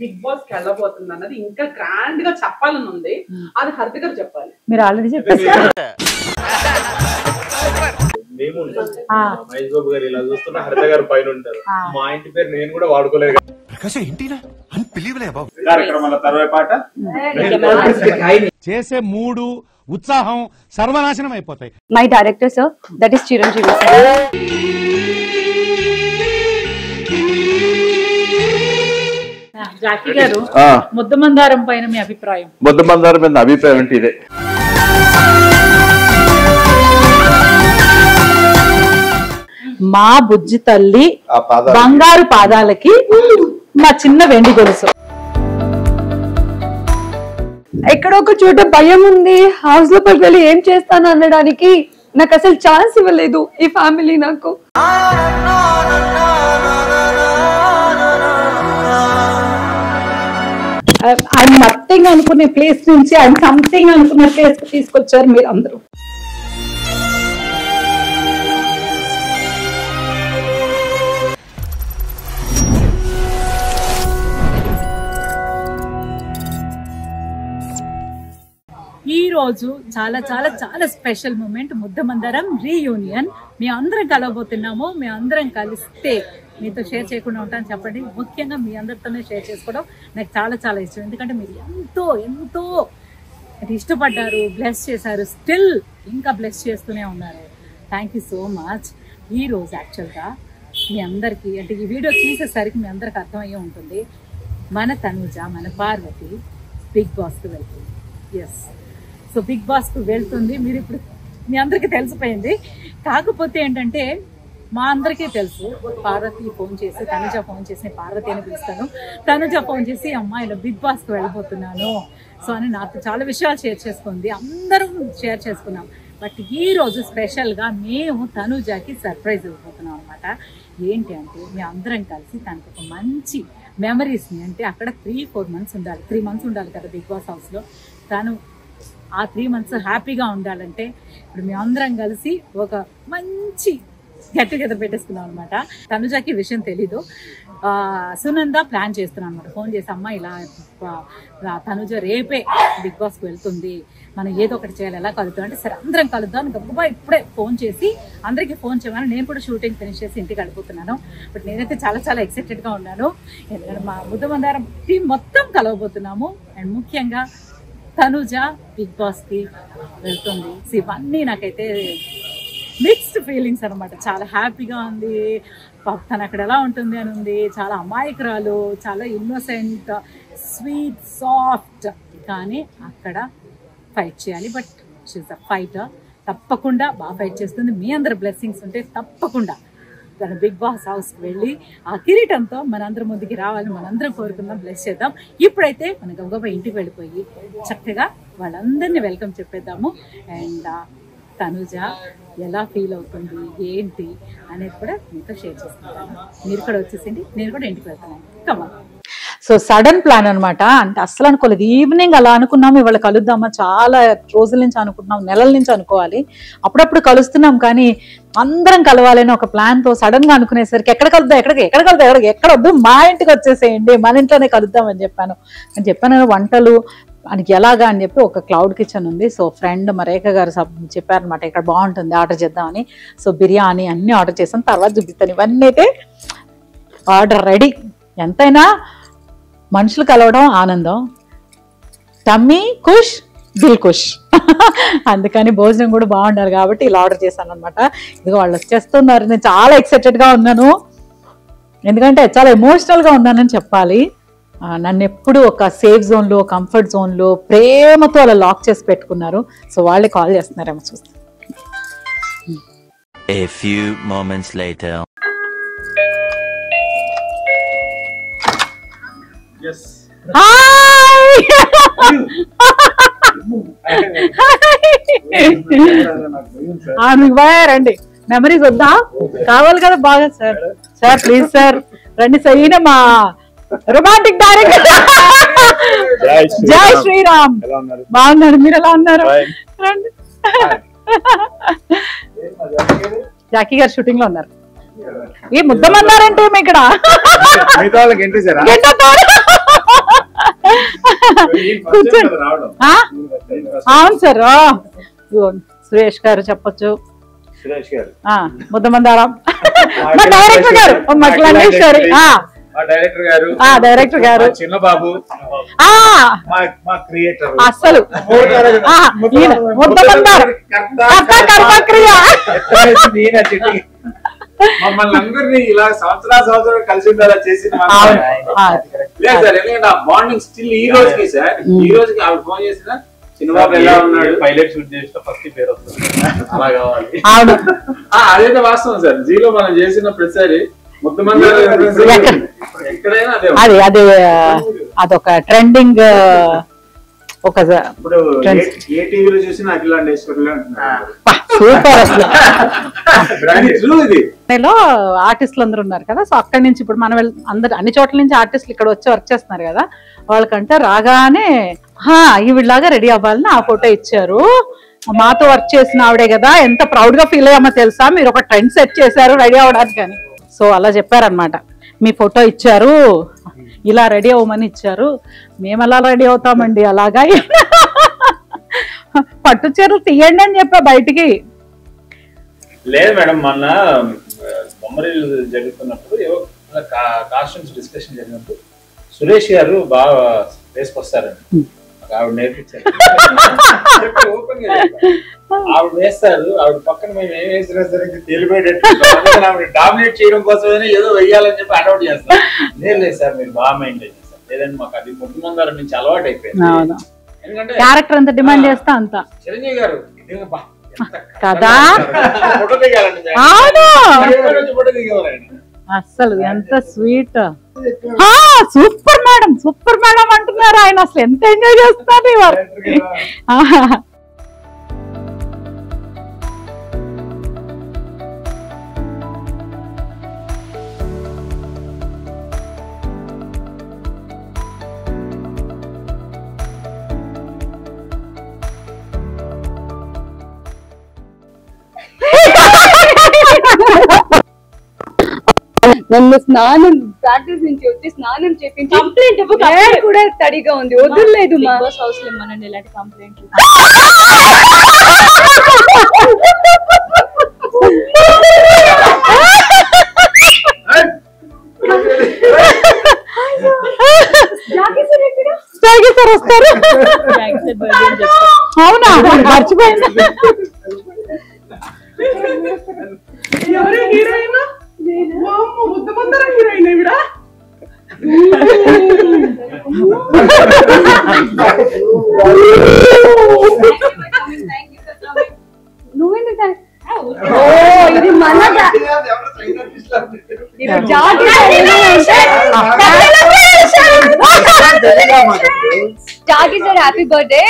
Big boss కి వెళ్ళబోతుంది అన్నది ఇంకా గ్రాండ్ గా చెప్పాలని ఉంది. అది హరిత గారు చెప్పాలి. మీరు ఆల్రెడీ చెప్పేసారు. మేము మహేష్ బాబు గారు ఇలా చూస్తున్నా హరిత గారు పైన ఉంటారు. మా ఇంటి పేరు నేను కూడా వాడుకోలేదు. కార్యక్రమాల తర్వాత పాట చేసే మూడు ఉత్సాహం సర్వనాశనం అయిపోతాయి. My director sir, that is Chiranjeevi sir. Jackie గారు, ముద్దమందారం పైన మీ అభిప్రాయం? ముద్దమందారం మీద అభిప్రాయం అంటే ఇదే, మా బుజ్జి తల్లి బంగారు పాదాలకి మా చిన్న వెండి గొలుసు. ఎక్కడో ఒక చోట భయం ఉంది. హౌస్ లోపలికి వెళ్ళి ఏం చేస్తాను అనడానికి నాకు అసలు ఛాన్స్ ఇవ్వలేదు ఈ ఫ్యామిలీ నాకు. ఐఎమ్ నథింగ్ అనుకునే ప్లేస్ నుంచి ఐఎమ్ సంథింగ్ అనుకున్న ప్లేస్ తీసుకొచ్చారు మీరు అందరూ. ఈ రోజు చాలా చాలా చాలా స్పెషల్ మూమెంట్, ముద్దమందారం రీయూనియన్. మీ అందరం కలవబోతున్నాము. మీ అందరం కలిస్తే మీతో షేర్ చేయకుండా ఉంటాను చెప్పండి. ముఖ్యంగా మీ అందరితోనే షేర్ చేసుకోవడం నాకు చాలా చాలా ఇష్టం. ఎందుకంటే మీరు ఎంతో ఎంతో ఇష్టపడ్డారు, బ్లెస్ చేశారు, స్టిల్ ఇంకా బ్లెస్ చేస్తూనే ఉన్నారు. Thank you so much. ఈ రోజు యాక్చువల్గా మీ అందరికీ అంటే ఈ వీడియో చూసేసరికి మీ అందరికి అర్థమయ్యే ఉంటుంది, మన తనుజ మన పార్వతి బిగ్ బాస్కి వెళ్తుంది. ఎస్, సో బిగ్ బాస్కు వెళ్తుంది. మీరు ఇప్పుడు మీ అందరికీ తెలిసిపోయింది. కాకపోతే ఏంటంటే మా అందరికీ తెలుసు, పార్వతి ఫోన్ చేసి, తనుజ ఫోన్ చేసి, పార్వతి అని పిలుస్తాను, తనుజ ఫోన్ చేసి అమ్మా ఇలా బిగ్ బాస్కి వెళ్ళిపోతున్నాను సో అని నాతో చాలా విషయాలు షేర్ చేసుకుంది. అందరం షేర్ చేసుకున్నాం. బట్ ఈ రోజు స్పెషల్గా మేము తనుజకి సర్ప్రైజ్ ఇవ్వబోతున్నాం అనమాట. ఏంటి అంటే మీ అందరం కలిసి తనకు ఒక మంచి మెమరీస్ని, అంటే అక్కడ 3-4 months ఉండాలి, 3 months ఉండాలి కదా బిగ్ బాస్ హౌస్లో. తను ఆ 3 months హ్యాపీగా ఉండాలంటే ఇప్పుడు మేము అందరం కలిసి ఒక మంచి గెట్ టుగెదర్ పెట్టేసుకున్నాం అనమాట. తనుజకి విషయం తెలీదు. సునంద ప్లాన్ చేస్తున్నాం అనమాట. ఫోన్ చేసి అమ్మ ఇలా తనుజ రేపే బిగ్ బాస్కి వెళ్తుంది, మనం ఏదో ఒకటి చేయాలి, ఎలా కలుద్దాం అంటే సరే అందరం కలుద్దాం గొప్ప ఇప్పుడే ఫోన్ చేసి అందరికీ ఫోన్ చేయమని. నేను కూడా షూటింగ్ ఫినిష్ చేసి ఇంటికి వెళ్ళిపోతున్నాను. బట్ నేనైతే చాలా చాలా ఎక్సైటెడ్గా ఉన్నాను. ఎందుకంటే మా ముద్దమందారం టీం మొత్తం కలవబోతున్నాము. అండ్ ముఖ్యంగా తనుజ బిగ్ బాస్కి వెళ్తుంది. ఇవన్నీ నాకైతే మిక్స్డ్ ఫీలింగ్స్ అనమాట. చాలా హ్యాపీగా ఉంది. తను అక్కడ ఎలా ఉంటుంది అని ఉంది. చాలా అమాయకురాలు, చాలా ఇన్నోసెంట్, స్వీట్, సాఫ్ట్. కానీ అక్కడ ఫైట్ చేయాలి. But she is a fighter. తప్పకుండా బాగా ఫైట్ చేస్తుంది. మీ అందరి బ్లెస్సింగ్స్ ఉంటే తప్పకుండా తన బిగ్ బాస్ హౌస్కి వెళ్ళి ఆ కిరీటంతో మనందరం ముందుకి రావాలి, మనందరం కోరుకుందాం, బ్లెస్ చేద్దాం. ఇప్పుడైతే మన గబగబా ఇంటికి వెళ్ళిపోయి చక్కగా వాళ్ళందరినీ వెల్కమ్ చెప్పేద్దాము. అండ్ తనుజ ఎలా ఫీల్ అవుతుంది ఏంటి అనేది కూడా మీతో షేర్ చేసుకుంటాను. మీరు కూడా వచ్చేసింది, నేను కూడా ఇంటికి వెళ్తాను. కమా. సో సడన్ ప్లాన్ అనమాట. అంటే అస్సలు అనుకోలేదు. ఈవినింగ్ అలా అనుకున్నాము, ఇవాళ కలుద్దామా, చాలా రోజుల నుంచి అనుకుంటున్నాం, నెలల నుంచి అనుకోవాలి. అప్పుడప్పుడు కలుస్తున్నాం కానీ అందరం కలవాలని ఒక ప్లాన్తో సడన్ గా అనుకునేసరికి ఎక్కడ కలుద్దాం, ఎక్కడ వద్దు, మా ఇంటికి వచ్చేసేయండి, మన ఇంట్లోనే కలుద్దాం అని చెప్పాను. వంటలు మనకి ఎలాగా అని చెప్పి ఒక క్లౌడ్ కిచెన్ ఉంది. సో ఫ్రెండ్ మరేఖ గారు చెప్పారనమాట ఇక్కడ బాగుంటుంది ఆర్డర్ చేద్దామని. సో బిర్యానీ అన్నీ ఆర్డర్ చేసాం, తర్వాత చూపిస్తాను. ఇవన్నీ అయితే ఆర్డర్ రెడీ. ఎంతైనా మనుషులు కలవడం ఆనందం, టమ్మీ ఖుష్ దిల్ ఖుష్. అందుకని భోజనం కూడా బాగుండాలి కాబట్టి ఇలా ఆర్డర్ చేశాను అనమాట. ఇదిగో వాళ్ళు వచ్చేస్తున్నారు. నేను చాలా ఎక్సైటెడ్గా ఉన్నాను, ఎందుకంటే చాలా ఎమోషనల్గా ఉన్నానని చెప్పాలి. నన్ను ఎప్పుడు ఒక సేఫ్ జోన్లో, కంఫర్ట్ జోన్లో ప్రేమతో అలా లాక్ చేసి పెట్టుకున్నారు. సో వాళ్ళే కాల్ చేస్తున్నారేమో చూస్తాను. A few moments later. yes రండి. మెమరీస్ వద్దా, కావాలి కదా బాగా. సార్ సార్ ప్లీజ్ సార్ రండి. సరైన మా రొమాంటిక్ డైరెక్టర్ జై శ్రీరామ్. బాగున్నాడు, మీరు ఎలా ఉన్నారు? రండి. జాకీ గారు షూటింగ్ లో ఉన్నారు. ఏ ముద్దమన్నారంటే ఇక్కడ కూర్చోండి. అవును సార్. సురేష్ గారు చెప్పొచ్చు, సురేష్ గారు, ముద్దమందారం మా డైరెక్టర్ గారు, మట్లండేశ్వరి డైరెక్టర్ గారు, చిన్న బాబు మా క్రియేటర్, అసలు ముద్దమందారం మమ్మల్ని అందరినీ ఇలా సంవత్సరాలు కలిసి ఉండేలా చేసింది లేదు సార్. ఎందుకంటే ఆ బాండింగ్ స్టిల్ ఈ రోజుకి సార్, ఈ రోజుకి ఆవిడ ఫోన్ చేసిన చిన్నబాబు ఎలా ఉన్నాడు, పైలట్ షూట్ చేసిన ఫస్ట్ పేరు వస్తుంది అలా కావాలి. అదైతే వాస్తవం సార్. జీలో మనం చేసిన ప్రతిసారి ఎక్కడైనా అదే అదొక ట్రెండింగ్. ఒక ఇప్పుడు ఏ టీవీలో చూసినా అఖిలాండేశ్వరిలో సూపర్ అసలు. ఇది ఆర్టిస్టులు అందరూ ఉన్నారు కదా, సో అక్కడి నుంచి ఇప్పుడు మనం అందరు అన్ని చోట్ల నుంచి ఆర్టిస్టులు ఇక్కడ వచ్చి వర్క్ చేస్తున్నారు కదా, వాళ్ళకంటే రాగానే ఈవిడలాగా రెడీ అవ్వాలని ఆ ఫోటో ఇచ్చారు. మాతో వర్క్ చేసిన ఆవిడే కదా, ఎంత ప్రౌడ్ గా ఫీల్ అయ్యామో తెలుసా, మీరు ఒక ట్రెండ్ సెట్ చేశారు రెడీ అవ్వడానికి అని. సో అలా చెప్పారనమాట. మీ ఫోటో ఇచ్చారు, ఇలా రెడీ అవ్వమని ఇచ్చారు, మేము ఎలా రెడీ అవుతామండి అలాగా. పట్టు చీరలు తీయండి అని చెప్పా బయటికి. లేదు మేడం, మొన్న బొమ్మరీలు జరుగుతున్నప్పుడు ఏవో కాస్ట్యూమ్స్ డిస్కషన్ జరిగినప్పుడు సురేష్ గారు బాగా వేసుకొస్తారండి, ఆవిడ నేర్పించారు. ఓపెన్ గా ఆవిడ వేస్తారు, ఆవిడ పక్కన మేము ఏం వేసినా సరే తెలిపేటట్టు డామినేట్ చేయడం కోసమైనా ఏదో వెయ్యాలని చెప్పి అడౌట్ చేస్తాం. లేదు సార్, మీరు బాగా మెయింటైన్ చేస్తారు, లేదంటే మాకు అది ముట్టుమందారం నుంచి అలవాటు అయిపోయింది. ఎందుకంటే క్యారెక్టర్ అంత డిమాండ్ చేస్తా అంత చిరంజీవి గారు కదా, ఫోటో దిగాలండి, ఫోటో దిగేవారండి. అసలు ఎంత sweet. Super madam, super madam అంటున్నారు ఆయన. అసలు ఎంత ఎంజాయ్ చేస్తున్నారు ఈ వర్క్. నన్ను స్నానం ప్రాక్టీస్ నుంచి వచ్చి స్నానం చేపించి కంప్లైంట్ కూడా తడిగా ఉంది, వదిలేదు. మా బాస్ హౌస్ లో మనల్ని ఇలాంటి కంప్లైంట్ సార్ వస్తారు. అవునా, మర్చిపోయింది. ఎవరే హీరోయిన్? ముద్దమందారం హీరోయిన్ ఈవిడ. నువ్వెందుకు ఇది మన జాకీ సార్ హ్యాపీ బర్త్డే.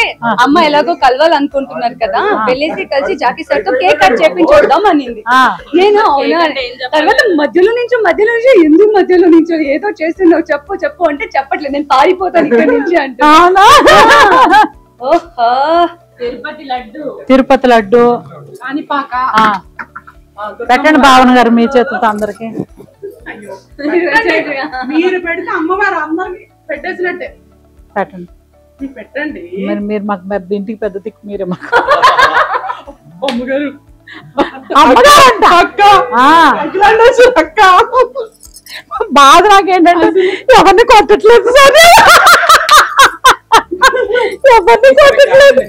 అమ్మ ఎలాగో కలవాలనుకుంటున్నారు కదా, వెళ్ళేసి కలిసి జాకీ సార్ తో కేక్ కట్ చేపించొద్దాం అనింది. నేను అవునా, తర్వాత మధ్యలో నుంచి ఎందుకు మధ్యలో నుంచో ఏదో చేస్తున్నావు చెప్పు చెప్పు అంటే చెప్పట్లేదు, నేను పారిపోతాను ఇక్కడ నుంచి అంటే. ఓహో, తిరుపతి లడ్డు కాణిపాక పెట్టండి భావన గారు మీ చేతులతో అందరికి. మీరు పెడితే అమ్మవారు అందరికి పెట్టేసినట్టే. పెట్టండి పెట్టండి. మీరు మాకు ఇంటికి పెద్ద దిక్కు మీరే. మాకు అమ్మగారు అక్క బాధ నాకేంటంటే ఎవరిని కొట్టట్లేదు సార్, ఎవరిని కొట్టట్లేదు.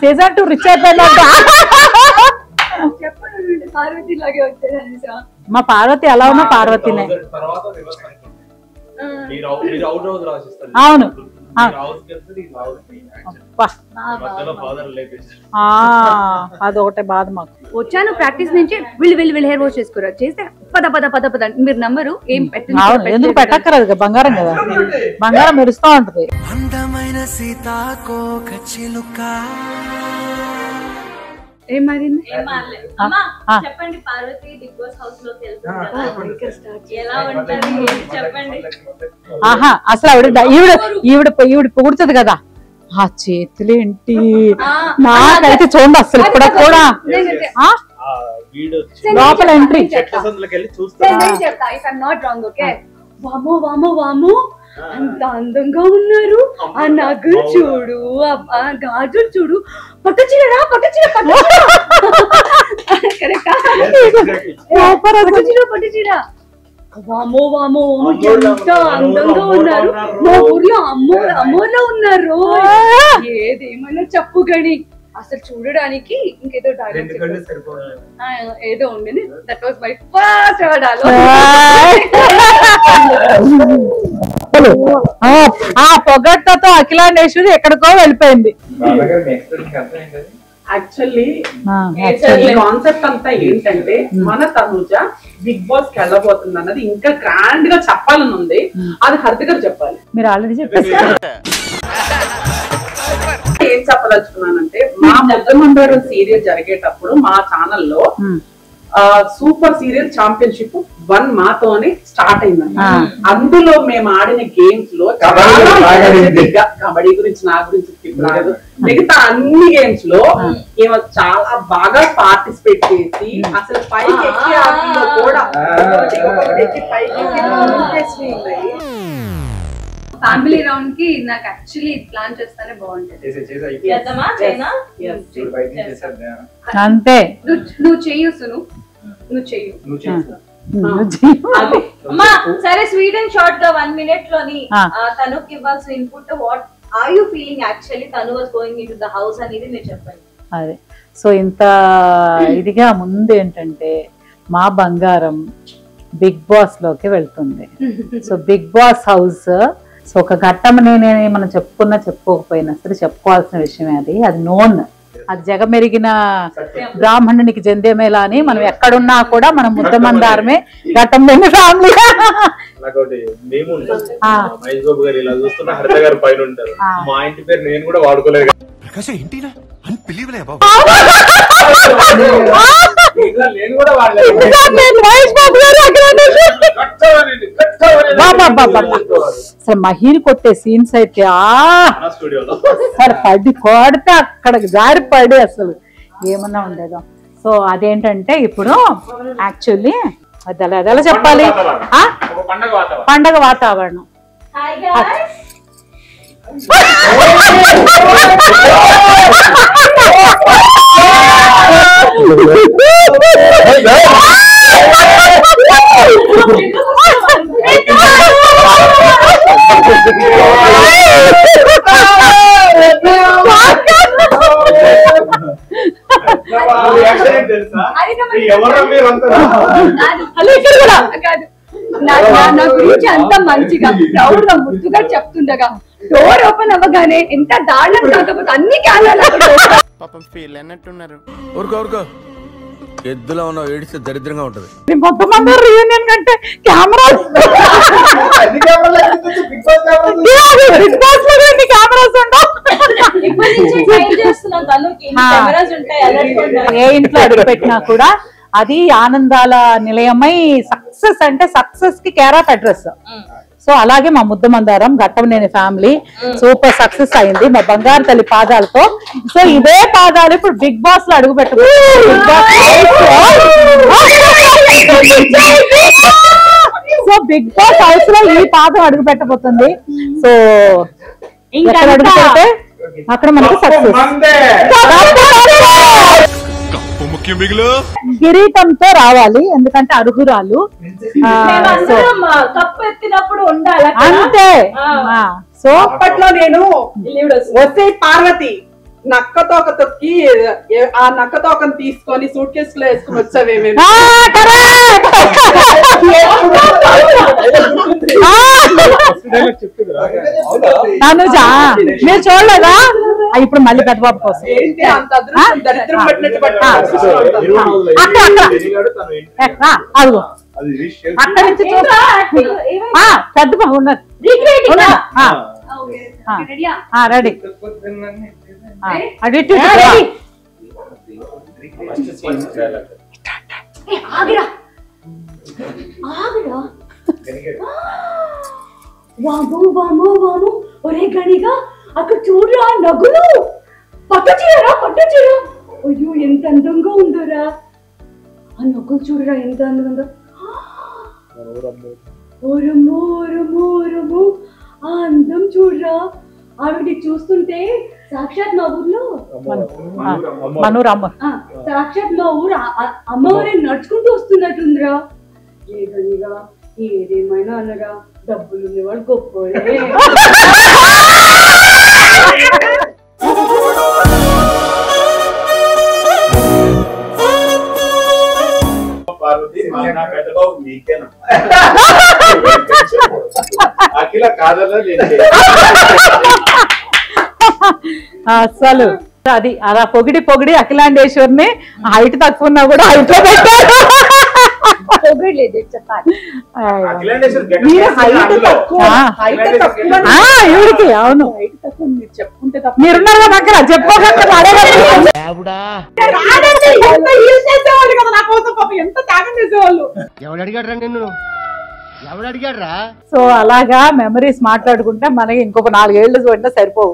సీజన్ 2 రిచ్ అయిపోయిందంట. మా పార్వతి ఎలా ఉన్నా పార్వతినే. అవును, అదొకటే బాధ మాకు. వచ్చాను ప్రాక్టీస్ నుంచి, వీళ్ళు హెయిర్ వాష్ చేసుకోరా చేస్తే పద పద పద పద మీరు నమ్మరు. ఏం ఎందుకు పెట్టక్కర్లేదు, బంగారం కదా, బంగారం మెరుస్తూ ఉంటది. ఏం మారింది? చెప్పండి పార్వతి బిగ్ బాస్ హౌస్ లో ఎలా ఉంటారు చెప్పండి. అసలు ఈవిడ పొగుడుతుంది కదా, ఆ చేతులేంటి నాకైతే చూడండి అసలు ఇప్పుడు కూడా లోపల ఎంట్రీ వామో వామో వామో అంత అందంగా ఉన్నారు. ఆ నగలు చూడు, ఆ గాజులు చూడు, పట్టుచీర పట్టుచీర వామో వామో ఎంత అందంగా ఉన్నారు. మా ఊర్లో అమ్మోర్లో ఉన్నారు. ఏదేమైనా చెప్పు గని అసలు చూడడానికి ఇంకేదో డైలాగ్ ఏదో ఉండేది. That was my first dialogue. ఆ పొగట్టతో అఖిలాండేశ్వరి ఎక్కడికో వెళ్ళిపోయింది. యాక్చువల్లీ కాన్సెప్ట్ అంతా ఏంటంటే మన తనుజ బిగ్ బాస్ కి వెళ్ళబోతుంది అన్నది ఇంకా గ్రాండ్ గా చెప్పాలని ఉంది. అది హర్ష గారు చెప్పాలి. మీరు ఆల్రెడీ చెప్పేసారు. ఏం చెప్పదలుచుకున్నానంటే మా ముద్దమందారం సీరియల్ జరిగేటప్పుడు మా ఛానల్లో సూపర్ సీరియల్ ఛాంపియన్షిప్ 1 మాతోనే స్టార్ట్ అయిందండి. అందులో మేము ఆడిన గేమ్స్ లో కబడ్డీ గురించి నా గురించి రాదు, మిగతా అన్ని గేమ్స్ లో ఏమో చాలా బాగా పార్టిసిపేట్ చేసి అసలు పైకి ఎక్కి ఆటల్లో కూడా ఫ్యామిలీ రౌండ్ కి నాకు యాక్చువల్లీ ప్లాన్ చేస్తానే బాగుంటుంది. అంతే నువ్వు చెయ్యు సును, నువ్వు చెయ్యు. అమ్మా సరే స్వీట్ అండ్ షార్ట్ గా 1 minute లోని తనుకి ఇవ్వాల్సిన input what are you feeling actually తను was going into the house అనేది మీరు చెప్పండి. అదే సో ఇంత ఇదిగా ముందు ఏంటంటే మా బంగారం బిగ్ బాస్ లోకి వెళ్తుంది. So Bigg Boss house so ఒక ఘట్టం నేనే మనం చెప్పుకోకపోయినా సరే చెప్పుకోవాల్సిన విషయమే. అది నోన్, అది జగమెరిగిన బ్రాహ్మణునికి జందేమేలా అని మనం ఎక్కడున్నా కూడా మనం ముద్దమందారమే ఘట్టం లేని ఫ్యామిలీ. మహేష్ బాబు గారు ఇలా చూస్తున్నా హరిత గారు పైన ఉంటారు. మా ఇంటి పేరు నేను కూడా వాడుకోలేదు. అసలు మహీని కొట్టే సీన్స్ అయితే సరే పడి కొడితే అక్కడ జారిపడి అసలు ఏమన్నా ఉండేదో. సో అదేంటంటే ఇప్పుడు యాక్చువల్లీ అది ఎలా చెప్పాలి, పండగ వాతావరణం. నా గురించి అంత మంచిగా ప్రౌడ్ గా ముద్దుగా చెప్తుండగా డోర్ ఓపెన్ అవ్వగానే ఎంత దారుణం కాకపోతే అన్ని పాపం ఫీల్ అన్నట్టున్నారు. ఊరుకో ఎద్దులో ఉన్న ఏడిస్తే దరిద్రంగా ఉంటది. ముద్దమందారం రీయూనియన్ కంటే కెమెరాస్ ఏ ఇంట్లో అడుగు పెట్టినా కూడా అది ఆనందాల నిలయమై సక్సెస్ అంటే సక్సెస్ కి కేర్ ఆఫ్ అడ్రస్. సో అలాగే మా ముద్దమందారం ఘట్టమనేని ఫ్యామిలీ సూపర్ సక్సెస్ అయింది మా బంగారు తల్లి పాదాలతో. సో ఇదే పాదాలు ఇప్పుడు బిగ్ బాస్ లో అడుగు సో బిగ్ బాస్ హౌస్ లో ఈ పాదం అడుగు పెట్టబోతుంది. సో ఇంకా అడుగు పెడితే అక్కడ మనకి సక్సెస్. కిరీటంతో రావాలి ఎందుకంటే అర్హురాలు కప్పు ఎత్తినప్పుడు ఉండాలి అంతే. సో అప్పట్లో నేను వస్తే పార్వతి నక్కతోక తొక్కి ఆ నక్కతోకను తీసుకొని సూట్ కేసు లో వేసుకుని వచ్చావేమేమి. తనుజా మీరు చూడలేదా? ఇప్పుడు మళ్ళీ పెద్దబాబు కోసం ఏంటి అంత దరిద్రం పట్టినట్టు అదిగో అక్కడి నుంచి పెద్ద బాబు ఉన్నారు. రెడీ అడి వాము వాము వాము ఒరే గణిగా అక్కడ చూడరా నగులు, పట్టు చీర. అయ్యో ఎంత అందంగా ఉందోరా, ఆ నగులు చూడరా ఎంత అందంగా. ఓరమ్మో ఆ అందం చూడరా. ఆవిడ చూస్తుంటే సాక్షాత్ మా ఊర్లో సాక్షాత్ మా ఊరు అమ్మవారి నడుచుకుంటూ వస్తున్నట్టుందిరా. ఏదనిగా ఏదేమైనా అనగా డబ్బులు ఉండేవాడు గొప్పలే. అఖిల కాదలా అసలు అది అలా పొగిడి అఖిలాండేశ్వరిని హైట్ తక్కువ ఉన్నా కూడా హైట్ లో పెట్టారు. ఈవిడికి అవును మీరున్నారు కదా అక్కడ చెప్పుకోగలరు ఎంత త్యాగం చేసేవాళ్ళు. సో అలాగా మెమరీస్ మాట్లాడుకుంటే మనకి ఇంకొక 4 ఏళ్ళు చూడండి సరిపోవు.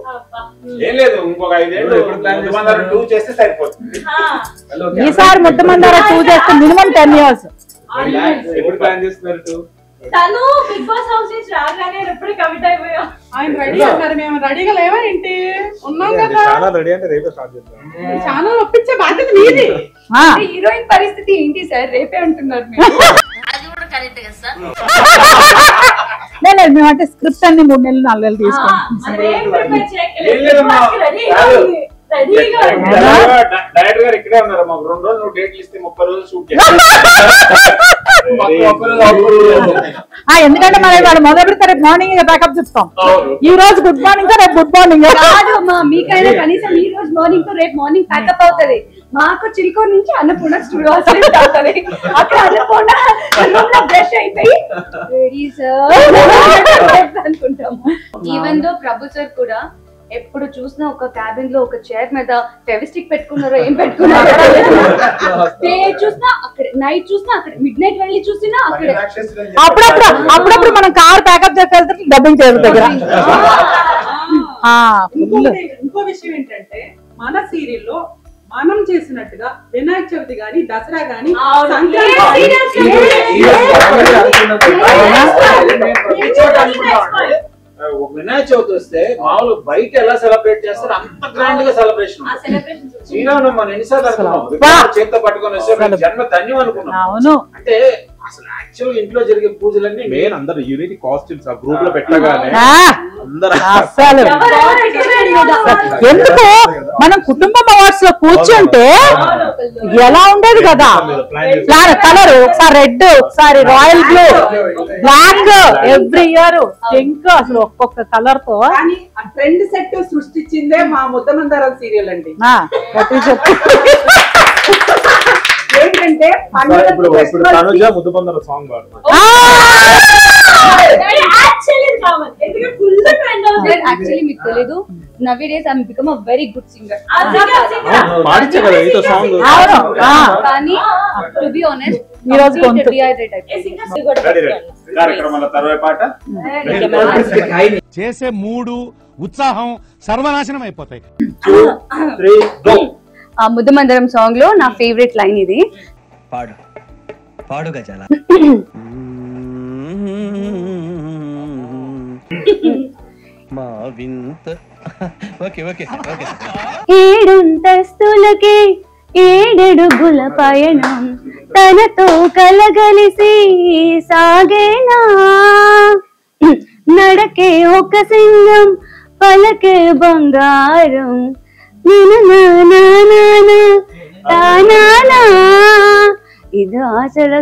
ఈసారి ముద్దమందార 2 చేస్తే మినిమం 10 years. తను బిగ్ బాస్ హౌస్ నుంచి రాగానే ఎప్పుడు కమిట్ అయిపోయా. ఆయన రెడీ అన్నారు, మేము రెడీగా లేవా ఏంటి? ఉన్నాం కదా. ఛానల్ ఒప్పించే బాధ్యత మీది. హీరోయిన్ పరిస్థితి ఏంటి సార్? రేపే అంటున్నారు మీరు. లేదు మేమంటే స్క్రిప్ట్ అన్ని 3 నెలలు 4 నెలలు తీసుకుంటాం. డైరెక్టర్ గారు ఇక్కడే ఉన్నారు. మాకు 2 రోజులు నువ్వు డేట్లు ఇస్తే 30 రోజులు షూట్ ఎందుకంటే మరి వాడు మొదలు పెడితే రేపు మార్నింగ్ బ్యాకప్ చెప్తాం. ఈ రోజు గుడ్ మార్నింగ్ రేపు గుడ్ మార్నింగ్ కాదు. మీకైనా కనీసం ఈ రోజు మార్నింగ్ తో రేపు మార్నింగ్ ప్యాకప్ అవుతుంది. మాకు చిలుకూరు నుంచి అన్నపూర్ణ స్టూడియో అవుతుంది. అక్కడ అన్నపూర్ణ బ్రష్ అయిపోయి అనుకుంటాము. ఈవెన్ దో ప్రభు సార్ కూడా ఎప్పుడు చూసినా ఒక క్యాబిన్ లో ఒక చైర్ మీద ఫెవిస్టిక్ పెట్టుకున్నారో ఏం పెట్టుకున్నారో, డే చూసినా అక్కడ, నైట్ చూసినా అక్కడ, మిడ్ నైట్ వెళ్ళి చూసినా అక్కడ. అప్పుడప్పుడు మనం కార్ ప్యాకప్ చేస్తే డబ్బింగ్ చేయడం దగ్గర. ఇంకో విషయం ఏంటంటే మన సీరియల్లో మనం చేసినట్టుగా వినాయక చవితి గాని దసరా గాని వినాయక చవితి వస్తే మామూలు బయట ఎలా సెలబ్రేట్ చేస్తారు అంత గ్రాండ్ గా సెలబ్రేషన్. శ్రీరామ్ మనం ఎన్నిసార్లు అనుకున్నాం చేతితో పట్టుకొని వస్తే జన్మ ధన్యం అనుకున్నాం. అంటే అసలు యాక్చువల్ ఇంట్లో జరిగే పూజలన్నీ మెయిన్ అందరు యూనిటీ కాస్ట్యూమ్స్ ఆ గ్రూప్ లో పెట్టగానే అసలు ఎందుకు మనం కుటుంబం అవార్డ్స్ లో కూర్చుంటే ఎలా ఉండేది కదా. కలర్ ఒకసారి రెడ్, ఒకసారి royal blue, black, every year pink, అసలు ఒక్కొక్క కలర్ తో ట్రెండ్ సెట్ సృష్టించిందే మా ముద్దమందారం సీరియల్ అండి. ఏంటంటే తనుజ ముద్దమందారం సాంగ్ యాక్చువల్లీ మీకు తెలీదు, nowadays I become a very good singer. కానీ టు బి ఆనెస్ట్ ఈ రోజు చేసే మూడు ఉత్సాహం సర్వనాశనం అయిపోతాయి. ఆ ముద్దమందరం సాంగ్ లో నా ఫేవరెట్ లైన్ ఇది. పాడుగా చాలా మా వింత ఓకే ఓకే ఓకే. 7 అంతస్తులకి 7 అడుగుల పయనం తనతో కలగలిసి సాగేనా, నడకే ఒక సింగం పలకే బంగారం ఇది ఆశల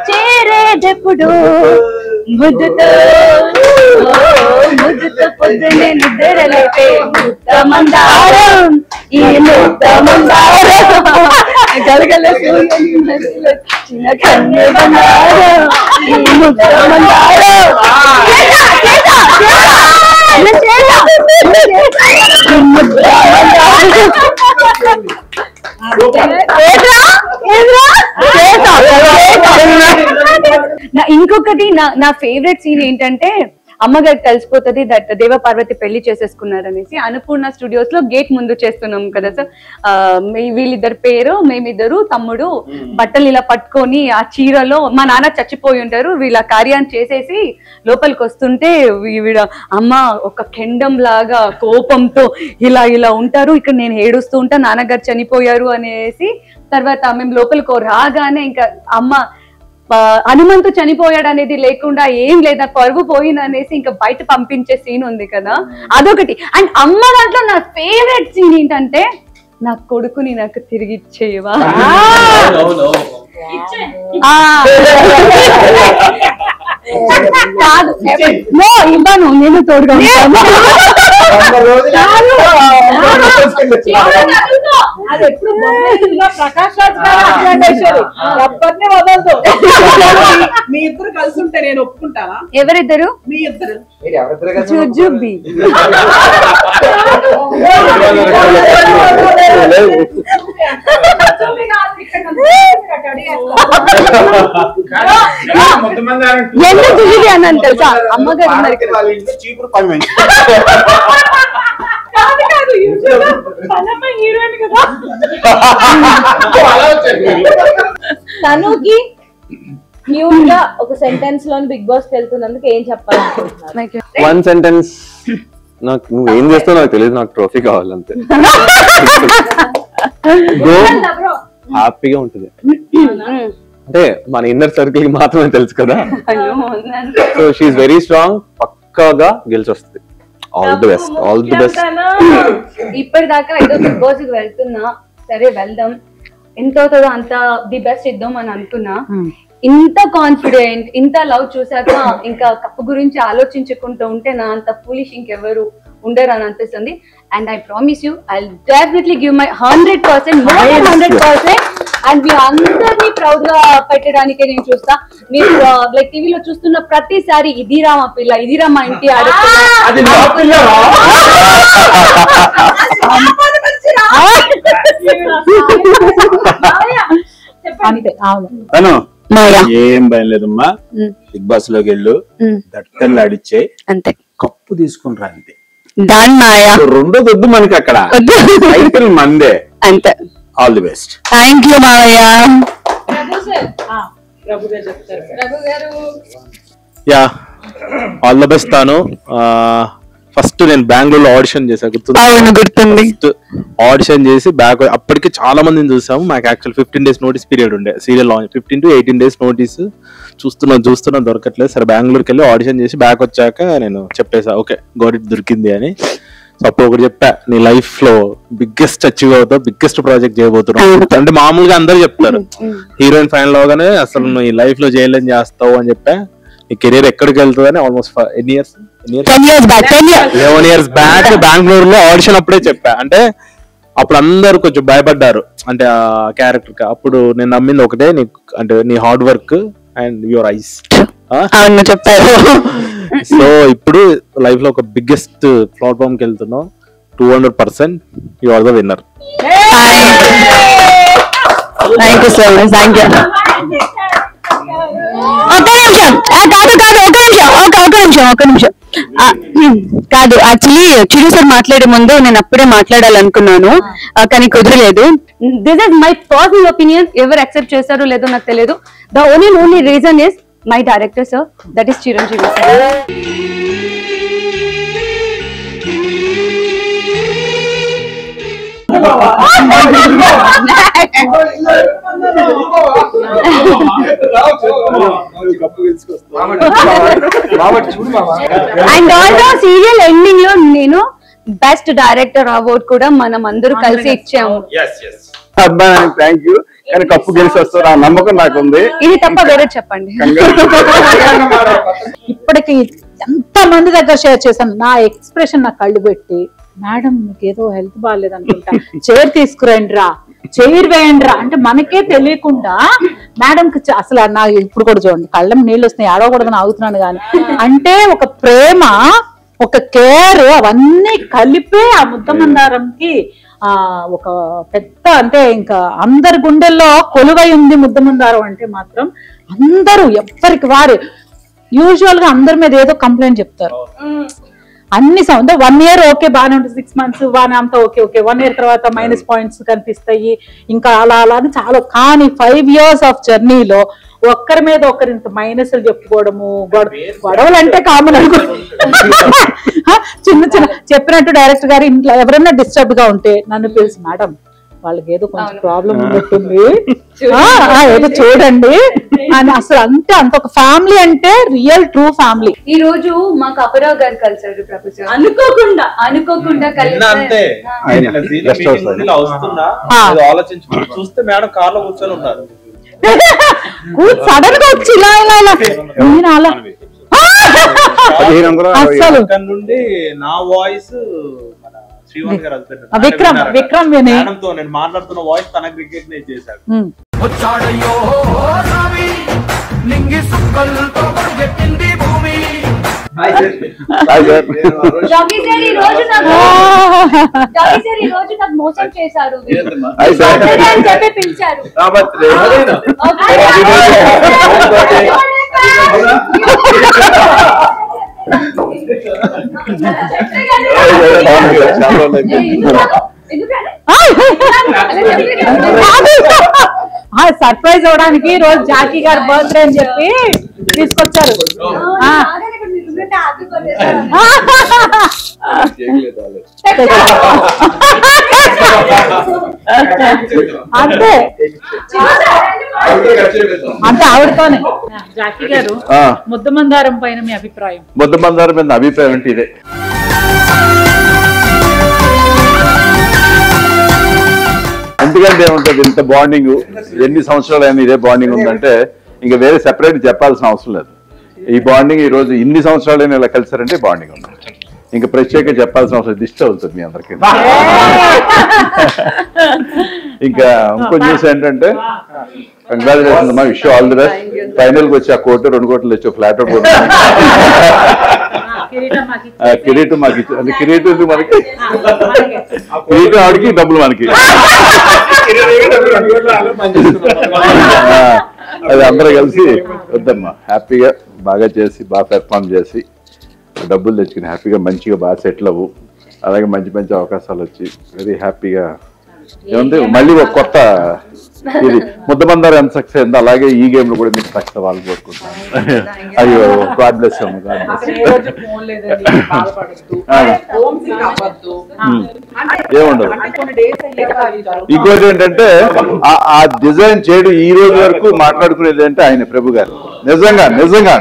చేరేదెప్పుడు ముద్దుతో ముద్దుతో పొద్దునే నిద్రలేపే ముద్దమందారం ఈ ముద్దమందారం గలగల చిన్న కన్ను బంగారం ఈ ముద్దమందారం. ఇంకొకటి నా ఫేవరెట్ సీన్ ఏంటంటే అమ్మగారికి తెలిసిపోతుంది దట్ దేవ పార్వతి పెళ్లి చేసేసుకున్నారనేసి అన్నపూర్ణ స్టూడియోస్ లో గేట్ ముందు చేస్తున్నాం కదా సార్. వీళ్ళిద్దరు పేరు, మేమిద్దరు తమ్ముడు బట్టలు ఇలా పట్టుకొని ఆ చీరలో మా నాన్న చచ్చిపోయి ఉంటారు, వీళ్ళ కార్యాన్ని చేసేసి లోపలికి వస్తుంటే వీడ అమ్మ ఒక కెండం లాగా కోపంతో ఇలా ఇలా ఉంటారు, ఇక్కడ నేను ఏడుస్తూ ఉంటా నాన్నగారు చనిపోయారు అనేసి. తర్వాత మేము లోపలికి రాగానే ఇంకా అమ్మ హనుమంతు చనిపోయాడు అనేది లేకుండా ఏం లేదా పరువు పోయింది అనేసి ఇంకా బయట పంపించే సీన్ ఉంది కదా, అదొకటి. అండ్ అమ్మ దాంట్లో నా ఫేవరెట్ సీన్ ఏంటంటే నా కొడుకుని నాకు తిరిగి ఇచ్చేయవా. కాదు ఇవ్వను, నేను తోడుగా అది ఎప్పుడు ప్రకాష్ రాజ్ గారు వదలదు. మీ ఇద్దరు కలిసి ఉంటే నేను ఒప్పుకుంటానా? ఎవరిద్దరు? మీ ఇద్దరు. జుజుబి. ఎందుకు జుజుబి అన్నాను తెలుసా? అమ్మగారు తనుకి క్యూట్ గా ఒక సెంటెన్స్ లో బిగ్ బాస్ వెళ్తున్నందుకు ఏం చెప్పాలనుకుంటున్నారు? One sentence. నాకు నువ్వు ఏం చేస్తావు నాకు తెలియదు, నాకు ట్రోఫీ కావాలంతే. హ్యాపీగా ఉంటుంది అంటే మన ఇన్నర్ సర్కిల్ కి మాత్రమే తెలుసు కదా. సో షీఈస్ వెరీ స్ట్రాంగ్, పక్కాగా గెలిచి వస్తుంది. All the best, all the best. ఇప్పటిదాకా ఏదో బిగ్ బాస్ కి వెళ్తున్నా, సరే వెళ్దాం, ఎంత అవుతుందో అంత ది బెస్ట్ ఇద్దాం అని అనుకున్నా. ఇంత కాన్ఫిడెంట్, ఇంత లవ్ చూసాక ఇంకా కప్పు గురించి ఆలోచించుకుంటూ ఉంటే నా అంత ఫూలిష్ ఇంకెవరు ఉండరు అని అనిపిస్తుంది. And I promise you I definitely give my 100%, more than 100%. And మీ అందరినీ ప్రౌడ్ గా పెట్టడానికే నేను చూస్తా. మీరు లైక్ టీవీలో చూస్తున్న ప్రతిసారి ఇదిరా మా పిల్ల, ఇదిరా మా ఇంటి ఏం భయం లేదమ్మా. బిగ్ బాస్ లోకి వెళ్ళు, దట్టంగా ఆడిచ్చే అంతే, కప్పు తీసుకుని రా అంతే. రెండో దొద్దు మనకి అక్కడ టైటిల్ మందే అంతే. All the best. Thank you మావయ్య. Yeah all the best. తాను ఫస్ట్ నేను బెంగళూరులో ఆడిషన్ చేశాను, గుర్తుంది. ఆడిషన్ చేసి బ్యాక్ అప్పటికి చాలా మందిని చూసాము. మాకు యాక్చువల్ 15 days నోటీస్ పీరియడ్ ఉండే serial launch. 15 to 18 days notice చూస్తున్నాం దొరకట్లేదు. సరే బెంగళూరుకి వెళ్ళి ఆడిషన్ చేసి బ్యాక్ వచ్చాక నేను చెప్పేసా ఓకే గోరిట్ దొరికింది అని. సో అప్పుడు ఒకటి చెప్పా, నీ లైఫ్ లో బిగ్గెస్ట్ అచీవ్ అవుతావు, బిగ్గెస్ట్ ప్రాజెక్ట్ చేయబోతున్నావు అంటే మామూలుగా అందరు చెప్తారు హీరోయిన్ ఫైనల్ అవగానే అసలు నువ్వు ఈ లైఫ్ లో చేయలేని చేస్తావు అని చెప్పా. నీ కెరీర్ ఎక్కడికి వెళ్తుందని ఆల్మోస్ట్ 11 years బ్యాక్ బెంగళూరులో ఆడిషన్ అప్పుడే చెప్పా. అంటే అప్పుడు అందరు కొంచెం భయపడ్డారు అంటే ఆ క్యారెక్టర్ కి. అప్పుడు నేను నమ్మింది ఒకటే, అంటే నీ hard work and your eyes చెప్పారు. సో ఇప్పుడు లైఫ్ లో ఒక బిగ్గెస్ట్ ప్లాట్ఫామ్ కి వెళ్తున్నావు. 200% you are the winner. Thank you so much. Thank you. ఒక నిమిషం కాదు, యాక్చువల్లీ చిరు సార్ మాట్లాడే ముందు నేను అప్పుడే మాట్లాడాలనుకున్నాను కానీ కుదరలేదు. This is my personal opinion, ఎవరు యాక్సెప్ట్ చేస్తారో లేదో నాకు తెలియదు. The only reason is my director sir, that is Chiranjeevi sir. And also serial ending లో నేను బెస్ట్ డైరెక్టర్ అవార్డ్ కూడా మనం అందరూ కలిసి ఇచ్చాము. Thank you. కానీ కప్పు గెలిచి వస్తారు ఆ నమ్మకం నాకుంది. ఇది తప్ప వేరే చెప్పండి. ఇప్పటికి ఎంత మంది దగ్గర షేర్ చేశాను, నా ఎక్స్ప్రెషన్ నా కళ్ళు పెట్టి మేడం మీకు ఏదో హెల్త్ బాగాలేదు అనుకుంటా, చైర్ తీసుకురండి రా, చైర్ వేయండి రా అంటే మనకే తెలియకుండా మేడంకి అసలు నా ఇప్పుడు కూడా చూడండి కళ్ళం నీళ్ళు వస్తున్నాయి, ఆడకూడదని ఆగుతున్నాను కానీ అంటే ఒక ప్రేమ, ఒక కేర్ అవన్నీ కలిపే ఆ ముద్దమందారంకి ఒక పెద్ద అంటే ఇంకా అందరి గుండెల్లో కొలువై ఉంది ముద్దమందారం అంటే మాత్రం అందరూ ఎవ్వరికి వారు యూజువల్ గా అందరి మీద ఏదో కంప్లైంట్ చెప్తారు. అన్ని 1 year ఓకే బాగానే ఉంటుంది, 6 months బాగానే అంతా ఓకే 1 year తర్వాత మైనస్ పాయింట్స్ కనిపిస్తాయి ఇంకా అలా అని చాలా. కానీ 5 years ఆఫ్ జర్నీలో ఒక్కరి మీద ఒకరి ఇంత మైనస్లు చెప్పుకోవడము, గొడవలు అంటే కామన్ అనుకో. చిన్న చెప్పినట్టు డైరెక్టర్ గారు ఇంట్లో ఎవరైనా డిస్టర్బ్ గా ఉంటే నన్ను పిలిచి మేడం వాళ్ళకి ఏదో కొంచెం ప్రాబ్లం ఉన్నట్టుంది ఏదో చూడండి అని. అసలు అంత ఒక ఫ్యామిలీ అంటే రియల్ ట్రూ ఫ్యామిలీ. ఈ రోజు మాకు అపరావ్ గారు కలిసారు ప్రొఫెసర్, అనుకోకుండా ఆలోచించుకుంటూ చూస్తే మేడం కార్ లో కూర్చొని ఉన్నారు. సడన్ గా వచ్చి ఇలా అసలు నుండి నా వాయిస్ శ్రీవాణి గారు విక్రమ్ నేను మాట్లాడుతున్న వాయిస్ తనకు రికగ్నైజ్ చేశాడు. మోసం చేశారు పిలిచారు. సర్ప్రైజ్ అవడానికి రోజు జాకీ గారి బర్త్డే అని చెప్పి తీసుకొచ్చారు. అంతే ఆవిడతోనే. జాకీ గారు ముద్దమందారం పైన మీ అభిప్రాయం? ముద్దమందారం మీద అభిప్రాయం అంటే ఇదే, ఎందుకంటే ఏముంటుంది ఇంత బాండింగ్ ఎన్ని సంవత్సరాలు అయినా ఇదే బాండింగ్ ఉందంటే ఇంకా వేరే సెపరేట్ చెప్పాల్సిన అవసరం లేదు. ఈ బాండింగ్ ఈ రోజు ఇన్ని సంవత్సరాలైనా ఇలా కలిసారంటే బాండింగ్ ఉంది. ఇంకా ప్రత్యేకంగా చెప్పాల్సిన అవసరం దిష్టి అవుతుంది మీ అందరికీ. ఇంకా ఇంకో న్యూస్ ఏంటంటే కంగ్రాచులేషన్ అమ్మా, wish all the best. Final కి వచ్చి 1 కోటి 2 కోట్లు వచ్చి ఫ్లాట్ అవుట్ కిరీటం మాకు ఇచ్చి అంటే కిరీటం మనకి కిరీటం ఆడికి డబ్బులు మనకి. అది అందరూ కలిసి వద్దమ్మా హ్యాపీగా బాగా చేసి బాగా పెర్ఫార్మ్ చేసి డబ్బులు తెచ్చుకుని హ్యాపీగా మంచిగా బాగా సెటిల్ అవ్వు. అలాగే మంచి మంచి అవకాశాలు వచ్చి వెరీ హ్యాపీగా ఏముంది. మళ్ళీ ఒక కొత్త ఇది ముద్దమందారం ఎంత సక్సెస్ అయిందో అలాగే ఈ గేమ్ లో కూడా మీకు సక్సెస్ అవ్వాలని కోరుకుంటున్నాను. అయ్యో గాడ్ బ్లెస్ అమ్మ, గాడ్ బ్లెస్. ఏముండదు. ఇంకోటి ఏంటంటే ఆ డిజైన్ చేయడం ఈ రోజు వరకు మాట్లాడుకునేది అంటే ఆయన ప్రభు గారు. నిజంగా నిజంగా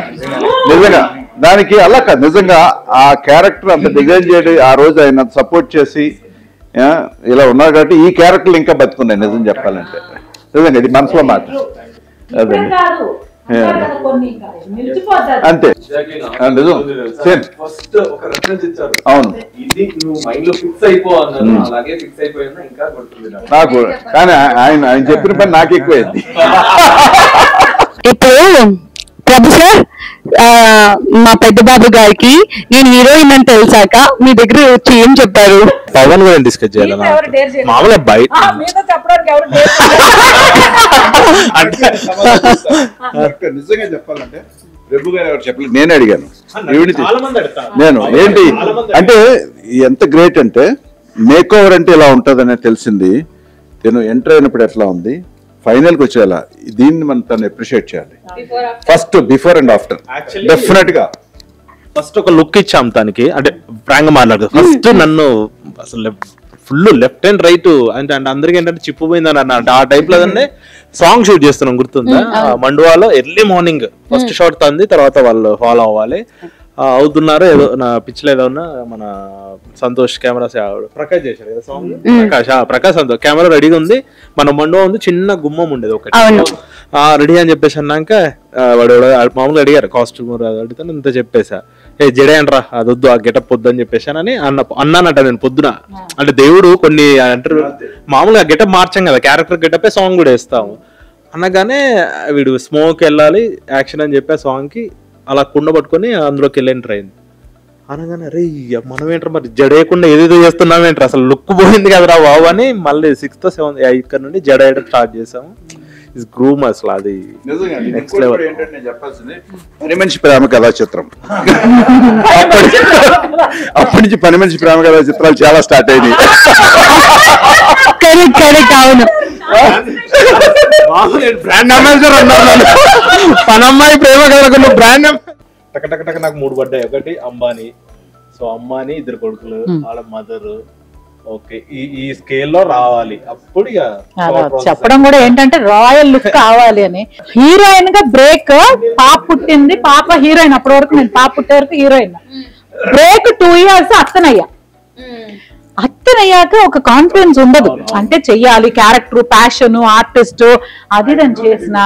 నిజంగా దానికి అలా కాదు, నిజంగా ఆ క్యారెక్టర్ అంత డిజైన్ చేయడం ఆ రోజు ఆయన సపోర్ట్ చేసి ఇలా ఉన్నారు కాబట్టి ఈ క్యారెక్టర్లు ఇంకా బతుకున్నాయి నిజం చెప్పాలంటే. నిజంగా ఇది మనసులో మాట అదే అంతే నిజం. సేమ్ అవును నాకు, కానీ ఆయన చెప్పిన పని నాకు ఎక్కువైంది. ఇప్పుడు ప్రభు సార్, మా పెద్ద బాబు గారికి నేను హీరోయిన్ అని తెలిసాక మీ దగ్గర వచ్చి ఏం చెప్పారు? పవన్ గారిని డిస్కస్ చేయాలి మామూలుగా బయట నిజంగా చెప్పాలంటే ప్రభు గారు ఎవరు చెప్పలేదు, నేనే అడిగాను. నేను ఏంటి అంటే ఎంత గ్రేట్ అంటే మేక్ ఓవర్ అంటే ఇలా ఉంటుంది అనేది తెలిసింది. నేను ఎంటర్ అయినప్పుడు ఎట్లా ఉంది, ఫైనల్ కి వచ్చేలా దీన్ని మనం తను అప్రిషియేట్ చేయాలి. First before and after definite గా ఫస్ట్ ఒక లుక్ ఇచ్చాం తనకి, అంటే ఫ్రాంక్ మాట్లాడదు. ఫస్ట్ నన్ను అసలు ఫుల్ లెఫ్ట్ అండ్ రైట్ అంటే అందరికి ఏంటంటే చిప్పుపోయిందని అన్న ఆ టైప్ లో సాంగ్ షూట్ చేస్తున్నాం గుర్తుందా మండువాలో. ఎర్లీ మార్నింగ్ ఫస్ట్ షాట్ తంది, తర్వాత వాళ్ళు ఫాలో అవ్వాలి అవుతున్నారు. ఏదో నా పిచ్ లో ఏదో ఉన్నా మన సంతోష్ కెమెరా ప్రకాష్ చేశాడు కదా సాంగ్. ప్రకాష్ సంతోష్ కెమెరా రెడీగా ఉంది, మన మండువా ఉంది, చిన్న గుమ్మం ఉండేది ఒకటి రెడీ అని చెప్పేసి అన్నాక వాడు మామూలుగా అడిగారు కాస్ట్యూమ్ అడిగితే ఇంత చెప్పేసా, ఏ జడే అంటరా అదొద్దు ఆ గెటప్ వద్దు అని చెప్పేసానని అన్నానంట నేను పొద్దున. అంటే దేవుడు కొన్ని అంటారు మామూలుగా గెటప్ మార్చాం కదా, క్యారెక్టర్ గెటపే సాంగ్ కూడా వేస్తాము అనగానే వీడు స్మోక్ వెళ్ళాలి యాక్షన్ అని చెప్పి ఆ సాంగ్ కి అలా కుండ పట్టుకొని అందులోకి వెళ్ళి ఎంటర్ అయింది. అనగానే అరే మనం ఏంట్రా మరి జడేయకుండా ఏదేదో చేస్తున్నామేంట్రా అసలు లుక్ పోయింది కదరా బాబు అని మళ్ళీ 6th 7th ఇక్కడ నుండి జడ వేయడం స్టార్ట్ చేసాము. ఇస్ గ్రూమ్ అసలు అది నెక్స్ట్ లెవెల్. ఏంటంటే నేను చెప్పాల్సింది పని మనిషి ప్రేమ కథా చిత్రం. అప్పటి నుంచి పని మనిషి ప్రేమ కథా చిత్రాలు చాలా స్టార్ట్ అయినాయి. అవును బ్రాండ్ అంబాసిడర్ అన్నారు. పనమ్మాయి ప్రేమ కథ బ్రాండ్ టక నాకు 3 పడ్డాయి. ఒకటి అంబానీ, సో అంబానీ 2 కొడుకులు, వాళ్ళ మదర్. ఓకే ఈ స్కేల్లో రావాలి అప్పుడు ఇక చెప్పడం కూడా ఏంటంటే రాయల్ లుక్ కావాలి అని. హీరోయిన్ గా బ్రేక్, పాప పుట్టింది, పాప హీరోయిన్. అప్పటి వరకు నేను పాప పుట్టే వరకు హీరోయిన్. బ్రేక్ 2 years అత్తనయ్యాక ఒక కాన్ఫిడెన్స్ ఉండదు. అంటే చెయ్యాలి, క్యారెక్టర్, ప్యాషన్, ఆర్టిస్ట్ అది నేను చేసిన.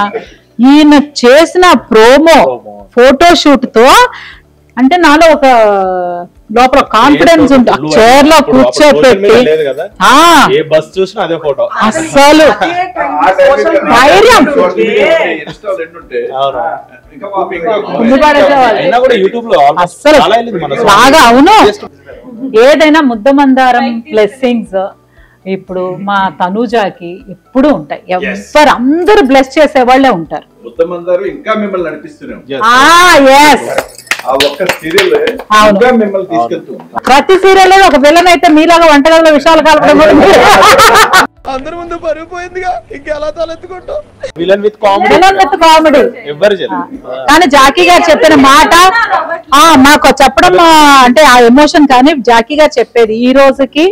ఈయన చేసిన ప్రోమో ఫోటోషూట్ తో అంటే నాలో ఒక లోపల కాన్ఫిడెన్స్ ఉంటుంది. చైర్ లో కూర్చోపెట్టి అస్సలు ధైర్యం అస్సలు బాగా. అవును, ఏదైనా ముద్దమందారం బ్లెస్సింగ్స్ ఇప్పుడు మా తనుజాకి ఎప్పుడు ఉంటాయి. ఎవరు అందరూ బ్లెస్ చేసే వాళ్ళే ఉంటారు. ఇంకా మిమ్మల్ని నడిపిస్తున్నాం. ప్రతి సీరియల్ ఒక విలన్ అయితే మీలాగా వంటగదిలో విషయాలు కలపడం అందరి ముందు పరిగిపోయిందిగా ఇంకెలా తలెత్తుకుంటాం. Villain with comedy. కానీ జాకీ గారు చెప్పిన మాట మాకు చెప్పడం అంటే ఆ ఎమోషన్. కానీ జాకీ గారు చెప్పేది ఈ రోజుకి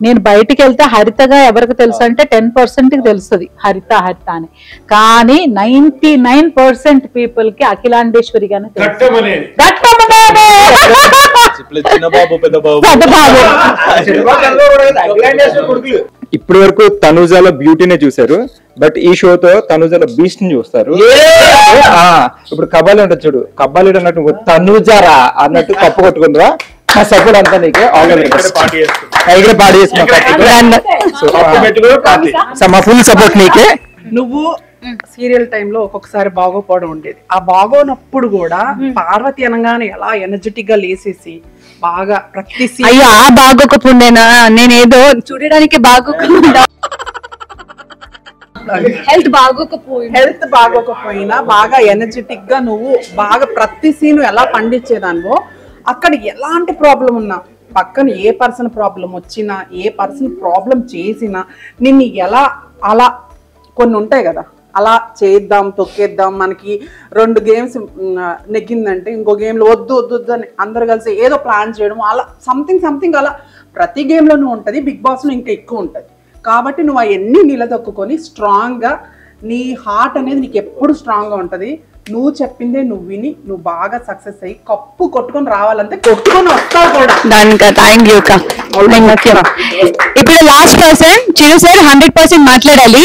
నేను బయటికి వెళ్తే హరితగా ఎవరికి తెలుసు అంటే 10% తెలుస్తుంది హరిత అని. కానీ 99% పీపుల్ కి అఖిలాండేశ్వరి గానే తెలుసు. ఇప్పటి వరకు తనుజాలో బ్యూటీనే చూసారు, బట్ ఈ షోతో తనుజాలో బీస్ట్ ని చూస్తారు. ఇప్పుడు కబాలి ఉంటుంది చూడు, కబాలి అన్నట్టు తనుజారా అన్నట్టు కప్పు కొట్టుకుంటారా. మా సపోర్ట్ అంతా నీకే పాడి మా ఫుల్ సపోర్ట్ నీకే. నువ్వు సీరియల్ టైంలో ఒక్కొక్కసారి బాగోపోవడం ఉండేది. ఆ బాగోనప్పుడు కూడా పార్వతి అనగానే ఎలా ఎనర్జెటిక్ గా లేసేసి బాగా ప్రతి అయ్యా బాగోకపోయినా నేనేదో చూడడానికి బాగోకుండా హెల్త్ బాగోకపోయినా బాగా ఎనర్జెటిక్ గా నువ్వు బాగా ప్రతి సీను ఎలా పండించేదానివో అక్కడ ఎలాంటి ప్రాబ్లం ఉన్నా పక్కన ఏ పర్సన్ ప్రాబ్లం వచ్చినా ఏ పర్సన్ ప్రాబ్లం చేసినా నిన్ను ఎలా అలా కొన్ని ఉంటాయి కదా, అలా చేద్దాం తొక్కేద్దాం. మనకి 2 games నెగ్గిందంటే ఇంకో గేమ్లో వద్దు అని అందరు కలిసి ఏదో ప్లాన్ చేయడం అలా సంథింగ్ అలా ప్రతి గేమ్లోనూ ఉంటుంది. బిగ్ బాస్లో ఇంకా ఎక్కువ ఉంటుంది. కాబట్టి నువ్వు అవన్నీ నిలదొక్కుని స్ట్రాంగ్గా నీ హార్ట్ అనేది నీకు ఎప్పుడు స్ట్రాంగ్గా ఉంటుంది. నువ్వు చెప్పిందే నువ్వు విని నువ్వు బాగా సక్సెస్ అయ్యి కప్పు కొట్టుకొని రావాలంటే కొట్టుకొని వస్తావు కూడా. Thank you. ఇప్పుడు లాస్ట్ పర్సన్ చిరు సార్ 100% మాట్లాడాలి.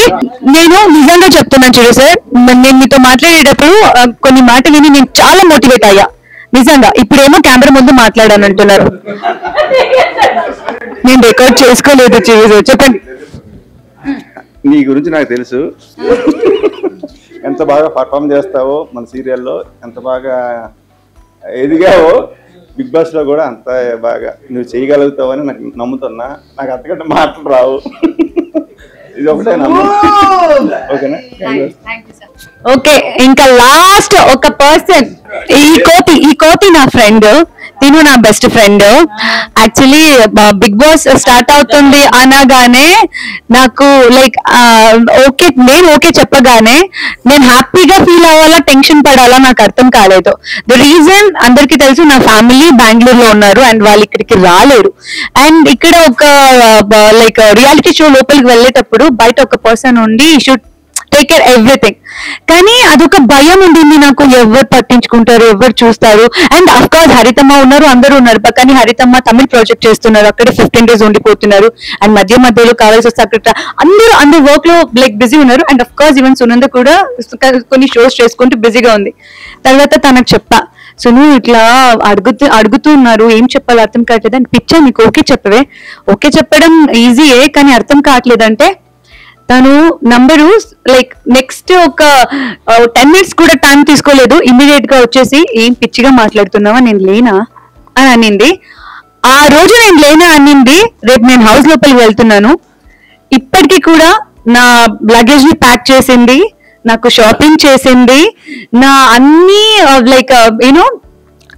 నేను నిజంగా చెప్తున్నాను చిరు సార్, నేను మీతో మాట్లాడేటప్పుడు కొన్ని మాటలు విని నేను చాలా మోటివేట్ అయ్యా నిజంగా. ఇప్పుడేమో కెమెరా ముందు మాట్లాడాను అంటున్నారు. నేను రికార్డ్ చేసుకోలేదు చిరు సార్, చెప్పండి. నీ గురించి నాకు తెలుసు, ఎంత బాగా పర్ఫామ్ చేస్తావో మన సీరియల్లో, ఎంత బాగా ఎదిగావో బిగ్ బాస్ లో కూడా అంత బాగా నువ్వు చేయగలుగుతావని నాకు నమ్ముతున్నా. నాకు అంతకంటే మాటలు రావు. ఇది ఒకటే ఓకేనా? ఓకే, ఇంకా లాస్ట్ ఒక పర్సన్. ఈ కోతి నా ఫ్రెండ్, తిను నా best friend. Actually Bigg Boss start అవుతుంది అనగానే నాకు లైక్ నేను ఓకే చెప్పగానే నేను హ్యాపీగా ఫీల్ అవ్వాలా టెన్షన్ పడాలా నాకు అర్థం కాలేదు. ద రీజన్ అందరికీ తెలుసు, నా ఫ్యామిలీ బెంగళూరులో ఉన్నారు అండ్ వాళ్ళు ఇక్కడికి రాలేరు. అండ్ ఇక్కడ ఒక లైక్ రియాలిటీ షో లోపలికి వెళ్ళేటప్పుడు బయట ఒక పర్సన్ ఉండి షుడ్ టేక్ కేర్ ఎవ్రీథింగ్. కానీ అదొక భయం ఉండింది నాకు, ఎవరు పట్టించుకుంటారు, ఎవరు చూస్తారు. అండ్ అఫ్ కోర్స్ హరితమ్మ ఉన్నారు, అందరూ ఉన్నారు. కానీ హరితమ్మ తమిళ్ ప్రాజెక్ట్ చేస్తున్నారు, అక్కడ 15 days ఉండిపోతున్నారు. అండ్ మధ్యలో కావాల్సి వస్తే అక్కడ అందరూ వర్క్ లో లైక్ బిజీ ఉన్నారు. And of course even Sunanda కూడా కొన్ని షోస్ చేసుకుంటూ బిజీగా ఉంది. తర్వాత తనకు చెప్పా, సో నువ్వు ఇట్లా అడుగుతూ ఉన్నారు, ఏం చెప్పాలి అర్థం కావట్లేదు అని. పిచ్చా నీకు ఓకే చెప్పవే, ఓకే చెప్పడం ఈజీయే కానీ అర్థం కావట్లేదంటే తను నంబరు లైక్ నెక్స్ట్ ఒక 10 minutes కూడా టైం తీసుకోలేదు, ఇమ్మీడియట్ గా వచ్చేసి ఏం పిచ్చిగా మాట్లాడుతున్నావా, నేను లేనా, అని అనింది. ఆ రోజు నేను లేనా అనింది, రేపు నేను హౌస్ లోపలికి వెళ్తున్నాను. ఇప్పటికీ కూడా నా లగేజ్ ని ప్యాక్ చేసింది, నాకు షాపింగ్ చేసింది, నా అన్ని లైక్ యూనో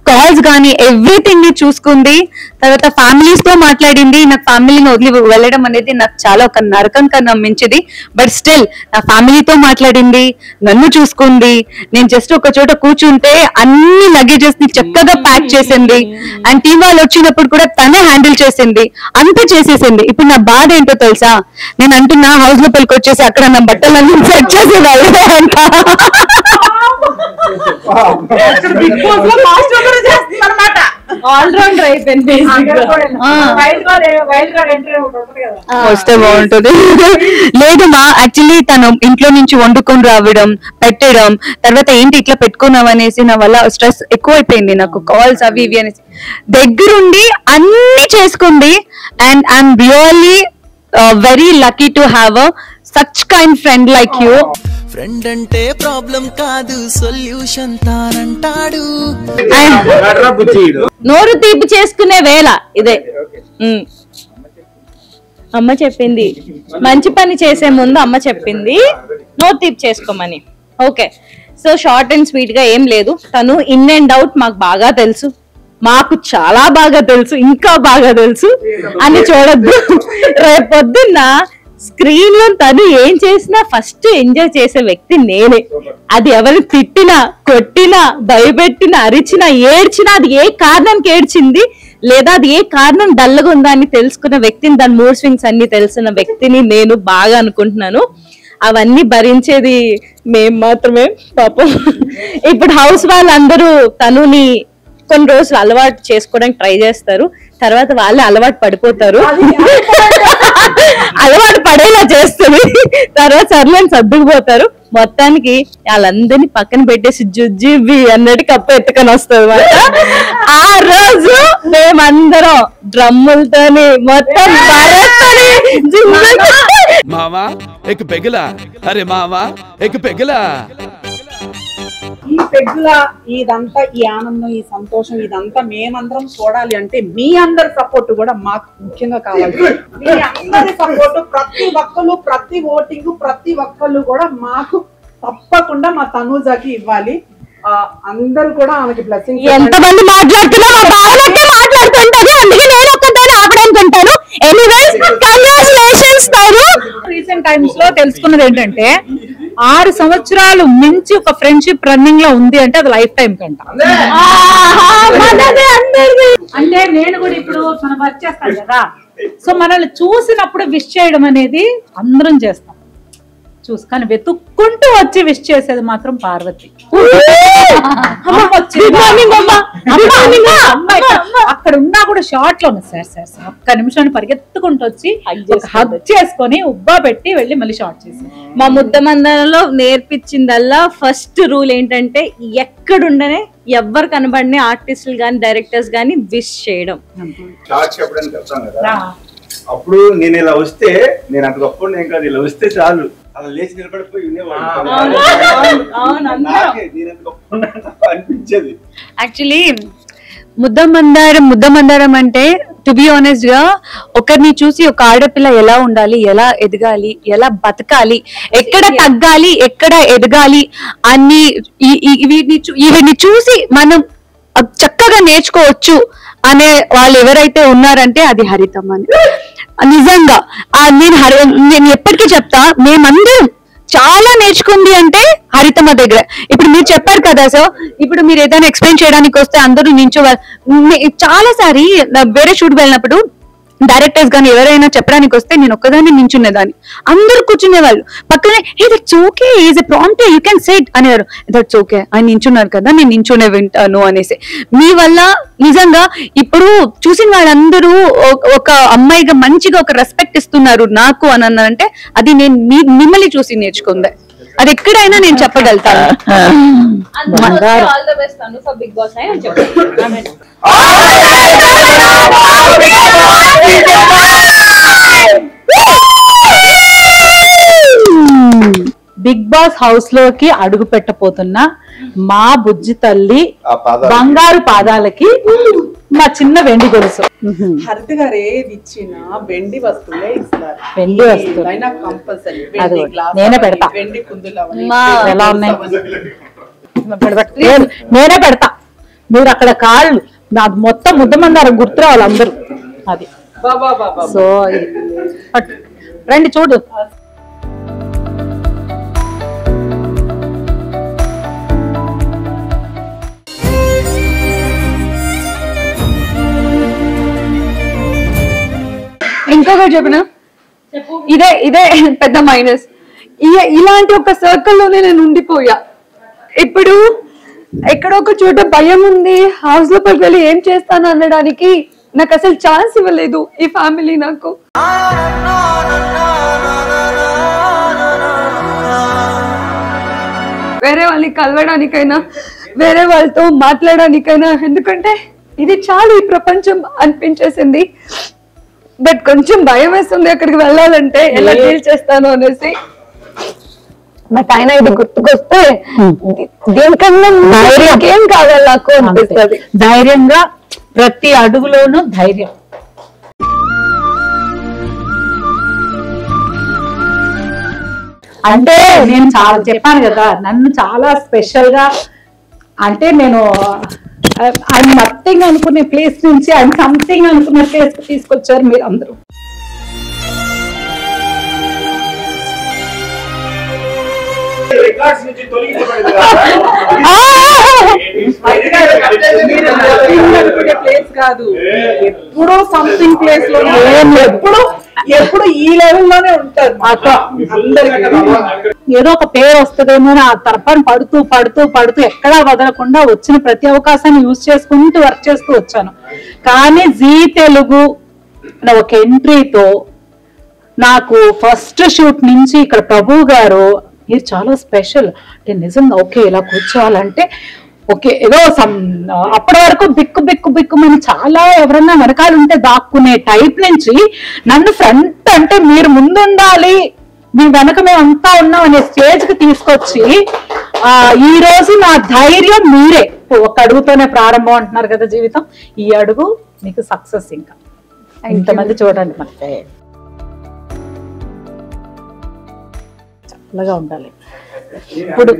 కాల్స్ కానీ ఎవ్రీథింగ్ ని చూసుకుంది. తర్వాత ఫ్యామిలీస్ తో మాట్లాడింది. నాకు ఫ్యామిలీని వదిలి వెళ్ళడం అనేది నాకు చాలా ఒక నరకం కన్నా మించింది. బట్ స్టిల్ నా ఫ్యామిలీతో మాట్లాడింది, నన్ను చూసుకుంది. నేను జస్ట్ ఒక చోట కూర్చుంటే అన్ని లగేజెస్ ని చక్కగా ప్యాక్ చేసింది. అండ్ టీం వాళ్ళు వచ్చినప్పుడు కూడా తనే హ్యాండిల్ చేసింది, అంతా చేసేసింది. ఇప్పుడు నా బాధ ఏంటో తెలుసా, నేను అంటున్నా హౌస్ లోపలికి వచ్చేసి అక్కడ నా బట్టలన్నీ సెట్ చేసేవాళ్ళు అంట. ఆల్రౌండర్ అయిపోయింది. వస్తే బాగుంటుంది. లేదు మా యాక్చువల్లీ తను ఇంట్లో నుంచి వండుకొని రావడం, పెట్టడం, తర్వాత ఏంటి ఇట్లా పెట్టుకున్నాం అనేసి నా వల్ల స్ట్రెస్ ఎక్కువైపోయింది. నాకు కాల్స్ అవి ఇవి అనేసి దగ్గరుండి అన్ని చేసుకుంది. And I'm really very lucky to have such kind friend like you. Friend అంటే ప్రాబ్లం కాదు, సొల్యూషన్ తానంటాడు. నోరు తీపి చేసుకునే వేళ ఇదే. అమ్మ చెప్పింది మంచి పని చేసే ముందు, అమ్మ చెప్పింది నోరు తీపి చేసుకోమని. Okay, so short and sweet గా ఏం లేదు. తను ఇన్ అండ్ అవుట్ మాకు బాగా తెలుసు, మాకు చాలా బాగా తెలుసు, ఇంకా బాగా తెలుసు అని చూడద్దు. రేపొద్దున్న స్క్రీన్ లో తను ఏం చేసినా ఫస్ట్ ఎంజాయ్ చేసే వ్యక్తి నేనే. అది ఎవరు తిట్టినా, కొట్టినా, భయపెట్టినా, అరిచినా, ఏడ్చినా, అది ఏ కారణానికి ఏడ్చింది లేదా అది ఏ కారణం డల్గా ఉందా అని తెలుసుకున్న వ్యక్తిని, దాని మూడ్ స్వింగ్స్ అన్ని తెలిసిన వ్యక్తిని నేను బాగా అనుకుంటున్నాను. అవన్నీ భరించేది మేం మాత్రమే పాపం. ఇప్పుడు హౌస్ వాళ్ళందరూ తనుని కొన్ని రోజులు అలవాటు చేసుకోవడానికి ట్రై చేస్తారు, తర్వాత వాళ్ళే అలవాటు పడిపోతారు. అలవాటు పడేలా చేస్తుంది, తర్వాత సర్లేని సర్దుకుపోతారు. మొత్తానికి వాళ్ళందరినీ పక్కన పెట్టేసి జుజ్జిబి అన్నట్టు కప్ప ఎత్తుకొని వస్తుంది అన్నమాట. ఆ రోజు మేమందరం డ్రమ్ములతోని మొత్తం మామా ఎక్ పెగలా, అరే మామా ఎక్ పెగలా. ఈ పెగ్గుల ఇదంతా, ఈ ఆనందం, ఈ సంతోషం, ఇదంతా మేమందరం చూడాలి అంటే మీ అందరి సపోర్ట్ కూడా మాకు ముఖ్యంగా కావాలి. మీ అందరి సపోర్ట్, ప్రతి ఒక్కరు, ప్రతి ఓటింగ్, ప్రతి ఒక్కళ్ళు కూడా మాకు తప్పకుండా మా తనూజాకి ఇవ్వాలి. అందరూ కూడా ఆమెకి బ్లెస్సింగ్. ఎంతమంది మాట్లాడుతున్నా మాట్లాడుతుంటారు, అందుకే నేను ఒక్కదాన్ని ఆపడానుకుంటాను. ఎనీవేస్ కంగ్రాచులేషన్స్ తను. రీసెంట్ టైమ్స్ లో తెలుసుకున్నది ఏంటంటే 6 సంవత్సరాలు మించి ఒక ఫ్రెండ్షిప్ రన్నింగ్ లో ఉంది అంటే అది లైఫ్ టైం కంట. అంటే నేను కూడా ఇప్పుడు మనం వర్క్ చేస్తాం కదా, సో మనల్ని చూసినప్పుడు విష్ చేయడం అనేది అందరం చేస్తాం, కానీ వెతుక్కుంటూ వచ్చి విష్ చేసేది మాత్రం పార్వతి. అక్కడ ఉన్నా కూడా షార్ట్ లో సార్ ఒక్క నిమిషాన్ని పరిగెత్తుకుంటూ వచ్చి హగ్ చేసుకొని ఉబ్బా పెట్టి వెళ్ళి మళ్ళీ షార్ట్ చేసి. మా ముద్దమందరంలో నేర్పించిందల్లా ఫస్ట్ రూల్ ఏంటంటే ఎక్కడుండనే ఎవ్వరు కనబడిన ఆర్టిస్టులు గాని డైరెక్టర్స్ గాని విష్ చేయడం. అప్పుడు నేను ఇలా వస్తే, నేను అంత గొప్ప నేను కాదు, ఇలా వస్తే చాలు అలా లేచి నిలబడిపోయి అనిపించేది. యాక్చువల్లీ ముద్దమందారం అంటే టు బి ఆనెస్ట్ గా ఒకరిని చూసి ఒక ఆడపిల్ల ఎలా ఉండాలి, ఎలా ఎదగాలి, ఎలా బతకాలి, ఎక్కడ తగ్గాలి, ఎక్కడ ఎదగాలి అని వీటిని చూసి మనం చక్కగా నేర్చుకోవచ్చు అనే వాళ్ళు ఎవరైతే ఉన్నారంటే అది హరితమ్మ అని. నిజంగా నేను ఎప్పటికీ చెప్తా, మేమందరం చాలా నేర్చుకుంది అంటే హరితమ్మ దగ్గర. ఇప్పుడు మీరు చెప్పారు కదా, సో ఇప్పుడు మీరు ఏదైనా ఎక్స్ప్లెయిన్ చేయడానికి వస్తే అందరూ నించోవాలి. చాలా సారి వేరే షూట్ వెళ్ళినప్పుడు డైరెక్టర్స్ కానీ ఎవరైనా చెప్పడానికి వస్తే నేను ఒక్కదాన్ని నించునేదాన్ని, అందరూ కూర్చునేవాళ్ళు పక్కనే. That's okay, is a prompt, you can set అనేవారు. దట్స్ ఓకే, ఆయన నించున్నారు కదా, నేను నించునే వింటాను అనేసి. మీ వల్ల నిజంగా ఇప్పుడు చూసిన వాళ్ళందరూ ఒక అమ్మాయిగా మంచిగా ఒక రెస్పెక్ట్ ఇస్తున్నారు నాకు అని అన్నారంటే అది నేను మిమ్మల్ని చూసి నేర్చుకుందే. అది ఎక్కడైనా నేను చెప్పగలుగుతాను. బిగ్ బాస్ హౌస్ లోకి అడుగు పెట్టబోతున్న మా బుజ్జి తల్లి బంగారు పాదాలకి మా చిన్న వెండి గొలుసు. హరిత గారు ఏది ఇచ్చినా వెండి వస్తువులే ఇస్తారు. వెండి వస్తువు అయినా కంపల్సరీ అది వెండి గ్లాస్, నేనే పెడతా. వెండి కుందులు అవన్నీ ఎలా ఉన్నాయి నేనే పెడతా. మీరు అక్కడ కాళ్ళు నాది మొత్తం ముద్దమన్నారు గుర్తు రావాలి అందరూ. అది సో రండి చూడు. ఇంకొకటి చెప్పిన ఇదే పెద్ద మైనస్. ఇలాంటి ఒక సర్కిల్లోనే నేను ఉండిపోయా. ఇప్పుడు ఎక్కడో ఒక చోట భయం ఉంది, హౌస్ లోపలికి వెళ్ళి ఏం చేస్తాను అనడానికి నాకు అసలు ఛాన్స్ ఇవ్వలేదు ఈ ఫ్యామిలీ. నాకు వేరే వాళ్ళని కలవడానికైనా వేరే వాళ్ళతో మాట్లాడడానికైనా, ఎందుకంటే ఇది చాలు ఈ ప్రపంచం అనిపించేసింది. బట్ కొంచెం భయం వేస్తుంది అక్కడికి వెళ్ళాలంటే, ఎలా డీల్ చేస్తాను అనేసి. బట్ ఆయన ఇది గుర్తుకొస్తే దేనికన్నా ఏం కావాలి నాకు అనిపిస్తుంది. ధైర్యంగా ప్రతి అడుగులోనూ ధైర్యం. అంటే నేను చాలా చెప్పాను కదా, నన్ను చాలా స్పెషల్ గా, అంటే నేను ఐఎమ్ నథింగ్ అనుకునే ప్లేస్ నుంచి ఐఎమ్ సంథింగ్ అనుకునే ప్లేస్ కి తీసుకొచ్చారు మీరు అందరూ. ప్లేస్ కాదు, ఎప్పుడో సంథింగ్ ప్లేస్ లో ఎప్పుడు ఈ లెవెల్ లోనే ఉంటారు. ఏదో ఒక పేరు వస్తుందేమో ఆ తరఫాన్ని పడుతూ పడుతూ పడుతూ ఎక్కడా వదలకుండా వచ్చిన ప్రతి అవకాశాన్ని యూజ్ చేసుకుంటూ వర్క్ చేస్తూ వచ్చాను. కానీ జీ తెలుగు ఒక ఎంట్రీతో నాకు ఫస్ట్ షూట్ నుంచి ఇక్కడ ప్రభు గారు మీరు చాలా స్పెషల్ అంటే నిజంగా ఓకే ఇలా కూర్చోవాలంటే ఓకే ఏదో అప్పటి వరకు బిక్కు బిక్కు బిక్కుమని చాలా ఎవరన్నా వెనకాల ఉంటే దాక్కునే టైప్ నుంచి నన్ను ఫ్రంట్ అంటే మీరు ముందుండాలి, మీ వెనక మేము అంతా ఉన్నాం అనే స్టేజ్ కి తీసుకొచ్చి ఈ రోజు నా ధైర్యం మీరే. ఒక అడుగుతోనే ప్రారంభం అంటున్నారు కదా జీవితం, ఈ అడుగు మీకు సక్సెస్. ఇంకా ఇంతమంది చూడండి మనకి చల్లగా ఉండాలి ఇప్పుడు.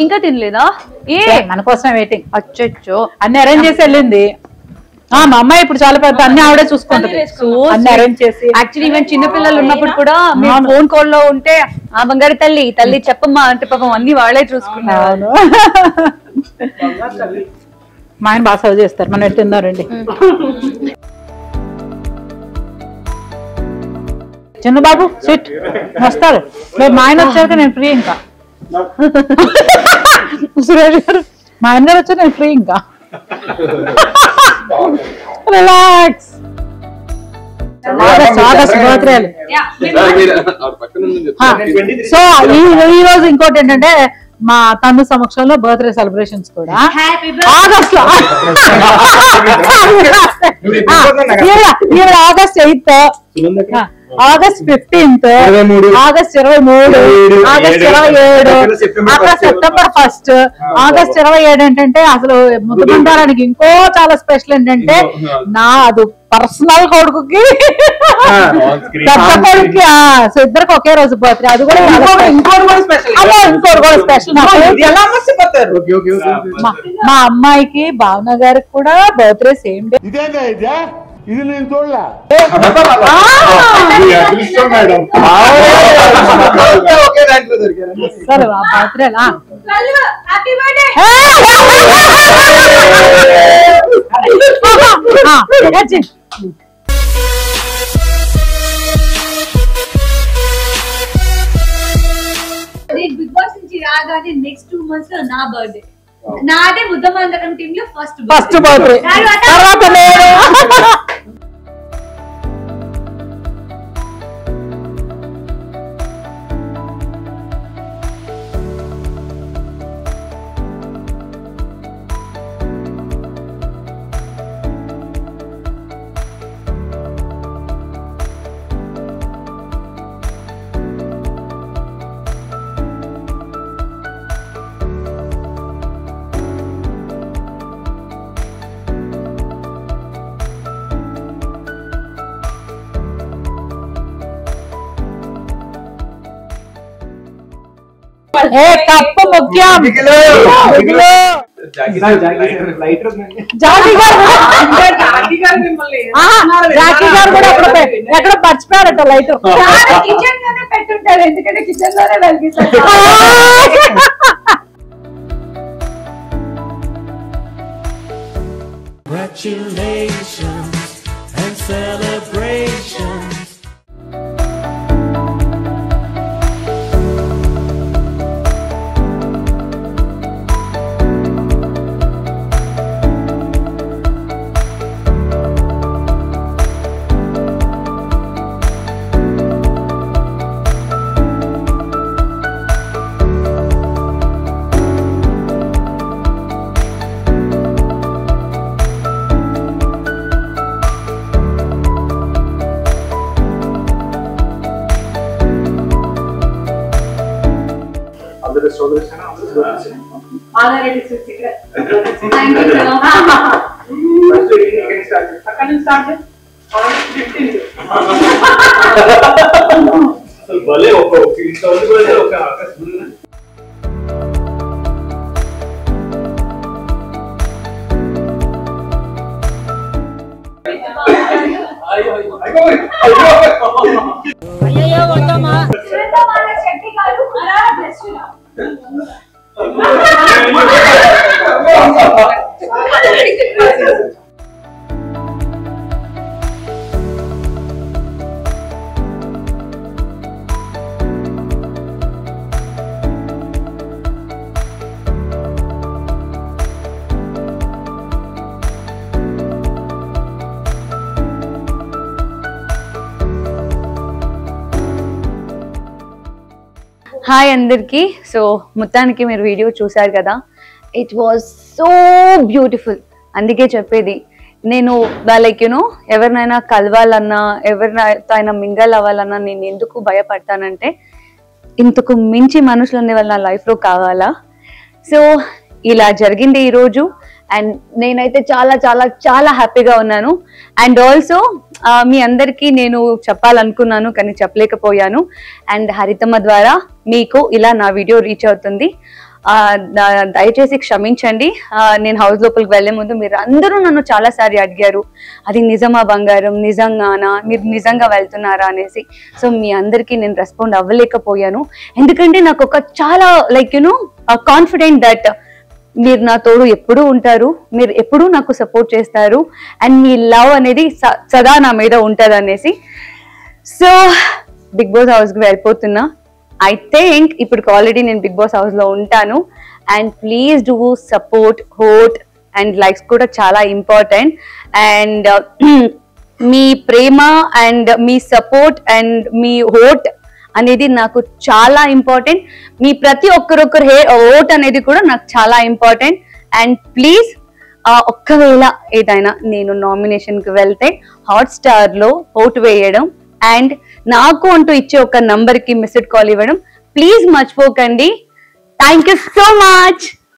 ఇంకా తినలేదా? మన కోసం వెయిటింగ్. అచ్చో అన్ని అరేంజ్ చేసి వెళ్ళింది మా అమ్మాయి. ఇప్పుడు చాలా పెద్ద అన్ని ఆవిడే చూసుకుంటుంది అన్ని అరేంజ్ చేసి. యాక్చువల్లీ ఈవెన్ చిన్నపిల్లలు ఉన్నప్పుడు కూడా మేము ఫోన్ కాల్ లో ఉంటే ఆ బంగారు తల్లి తల్లి చెప్పమ్మా అంటే పాపం అన్ని వాళ్ళే చూసుకున్నారు. మా ఆయన బాగా సర్వ్ చేస్తారు, మనం ఎటు తిందారండి. చిన్నబాబు సిట్ వస్తారు. రేపు మా ఆయన వచ్చాక నేను ఫ్రీ. ఇంకా సురేష్ గారు మా ఆయన గారు వచ్చాక నేను ఫ్రీ. ఇంకా రిలాక్స్. సో ఈ రోజు ఇంకోటి ఏంటంటే మా తను సమక్షంలో బర్త్డే సెలబ్రేషన్స్ కూడా ఆగస్ట్ లో August 8th, August 15th, August 23, August 27, August September 1st, August 27 ఏంటంటే అసలు ముద్దబండారానికి ఇంకో చాలా స్పెషల్ ఏంటంటే నా అది పర్సనల్ కొడుకుకి పెద్ద కొడుకుకి సో ఇద్దరికి ఒకే రోజు బర్త్డే. అది కూడా ఇంకోటి కూడా స్పెషల్. మా అమ్మాయికి భావన గారికి కూడా బర్త్డే సేమ్ డే. ఇది నేను చూడలే. సరే బర్త్డేలా బిగ్ బాస్ నుంచి రాగానే నెక్స్ట్ 2 months లో నా బర్త్డే. నాదే ముద్దమందరం టీమ్ లో ఫస్ట్ బర్త్డే. తర్వాత నేను ఏ కప్పు ముఖ్యం. జాకీ గారు కూడా ఎక్కడ మర్చిపోయారట లైట్. కిచెన్ లోనే పెట్టుంటారు, ఎందుకంటే కిచెన్ లోనే వెలిగిస్తారు. Congratulations and celebrations. భలే ఒక ఇంతమంది కూడా ఒక హాయ్ అందరికి. సో మొత్తానికి మీరు వీడియో చూసారు కదా, ఇట్ వాజ్ సో బ్యూటిఫుల్. అందుకే చెప్పేది, నేను లైక్ యూనో ఎవరినైనా కలవాలన్నా, ఎవరినైతే అయినా మింగల్ అవ్వాలన్నా నేను ఎందుకు భయపడతానంటే, ఇంతకు మించి మనుషులు అనే వాళ్ళు నా లైఫ్లో కావాలా. సో ఇలా జరిగింది ఈరోజు, అండ్ నేనైతే చాలా చాలా చాలా హ్యాపీగా ఉన్నాను. అండ్ ఆల్సో మీ అందరికీ నేను చెప్పాలనుకున్నాను కానీ చెప్పలేకపోయాను. అండ్ హరితమ్మ ద్వారా మీకు ఇలా నా వీడియో రీచ్ అవుతుంది. దయచేసి క్షమించండి. నేను హౌస్ లోపలికి వెళ్లే ముందు మీరు అందరూ నన్ను చాలాసారి అడిగారు, అది నిజమా బంగారం, నిజంగానా, మీరు నిజంగా వెళ్తున్నారా అనేసి. సో మీ అందరికీ నేను రెస్పాండ్ అవ్వలేకపోయాను, ఎందుకంటే నాకు ఒక చాలా లైక్ యూనో కాన్ఫిడెంట్ దట్ మీరు నా తోడు ఎప్పుడూ ఉంటారు, మీరు ఎప్పుడూ నాకు సపోర్ట్ చేస్తారు, అండ్ మీ లవ్ అనేది సదా నా మీద ఉంటుంది అనేసి. సో బిగ్ బాస్ హౌస్కి వెళ్ళిపోతున్నా. ఐ థింక్ ఇప్పుడు ఆల్రెడీ నేను బిగ్ బాస్ హౌస్లో ఉంటాను. And please do support, vote and likes కూడా చాలా ఇంపార్టెంట్. అండ్ మీ ప్రేమ అండ్ మీ సపోర్ట్ అండ్ మీ హోట్ అనేది నాకు చాలా ఇంపార్టెంట్. మీ ప్రతి ఒక్కరొక్కరు ఓట్ అనేది కూడా నాకు చాలా ఇంపార్టెంట్. అండ్ ప్లీజ్ ఒక్కవేళ ఏదైనా నేను నామినేషన్కి వెళ్తే హాట్స్టార్లో ఓటు వేయడం అండ్ నాకు అంటూ ఇచ్చే ఒక నంబర్కి మిస్డ్ కాల్ ఇవ్వడం ప్లీజ్ మర్చిపోకండి. Thank you so much.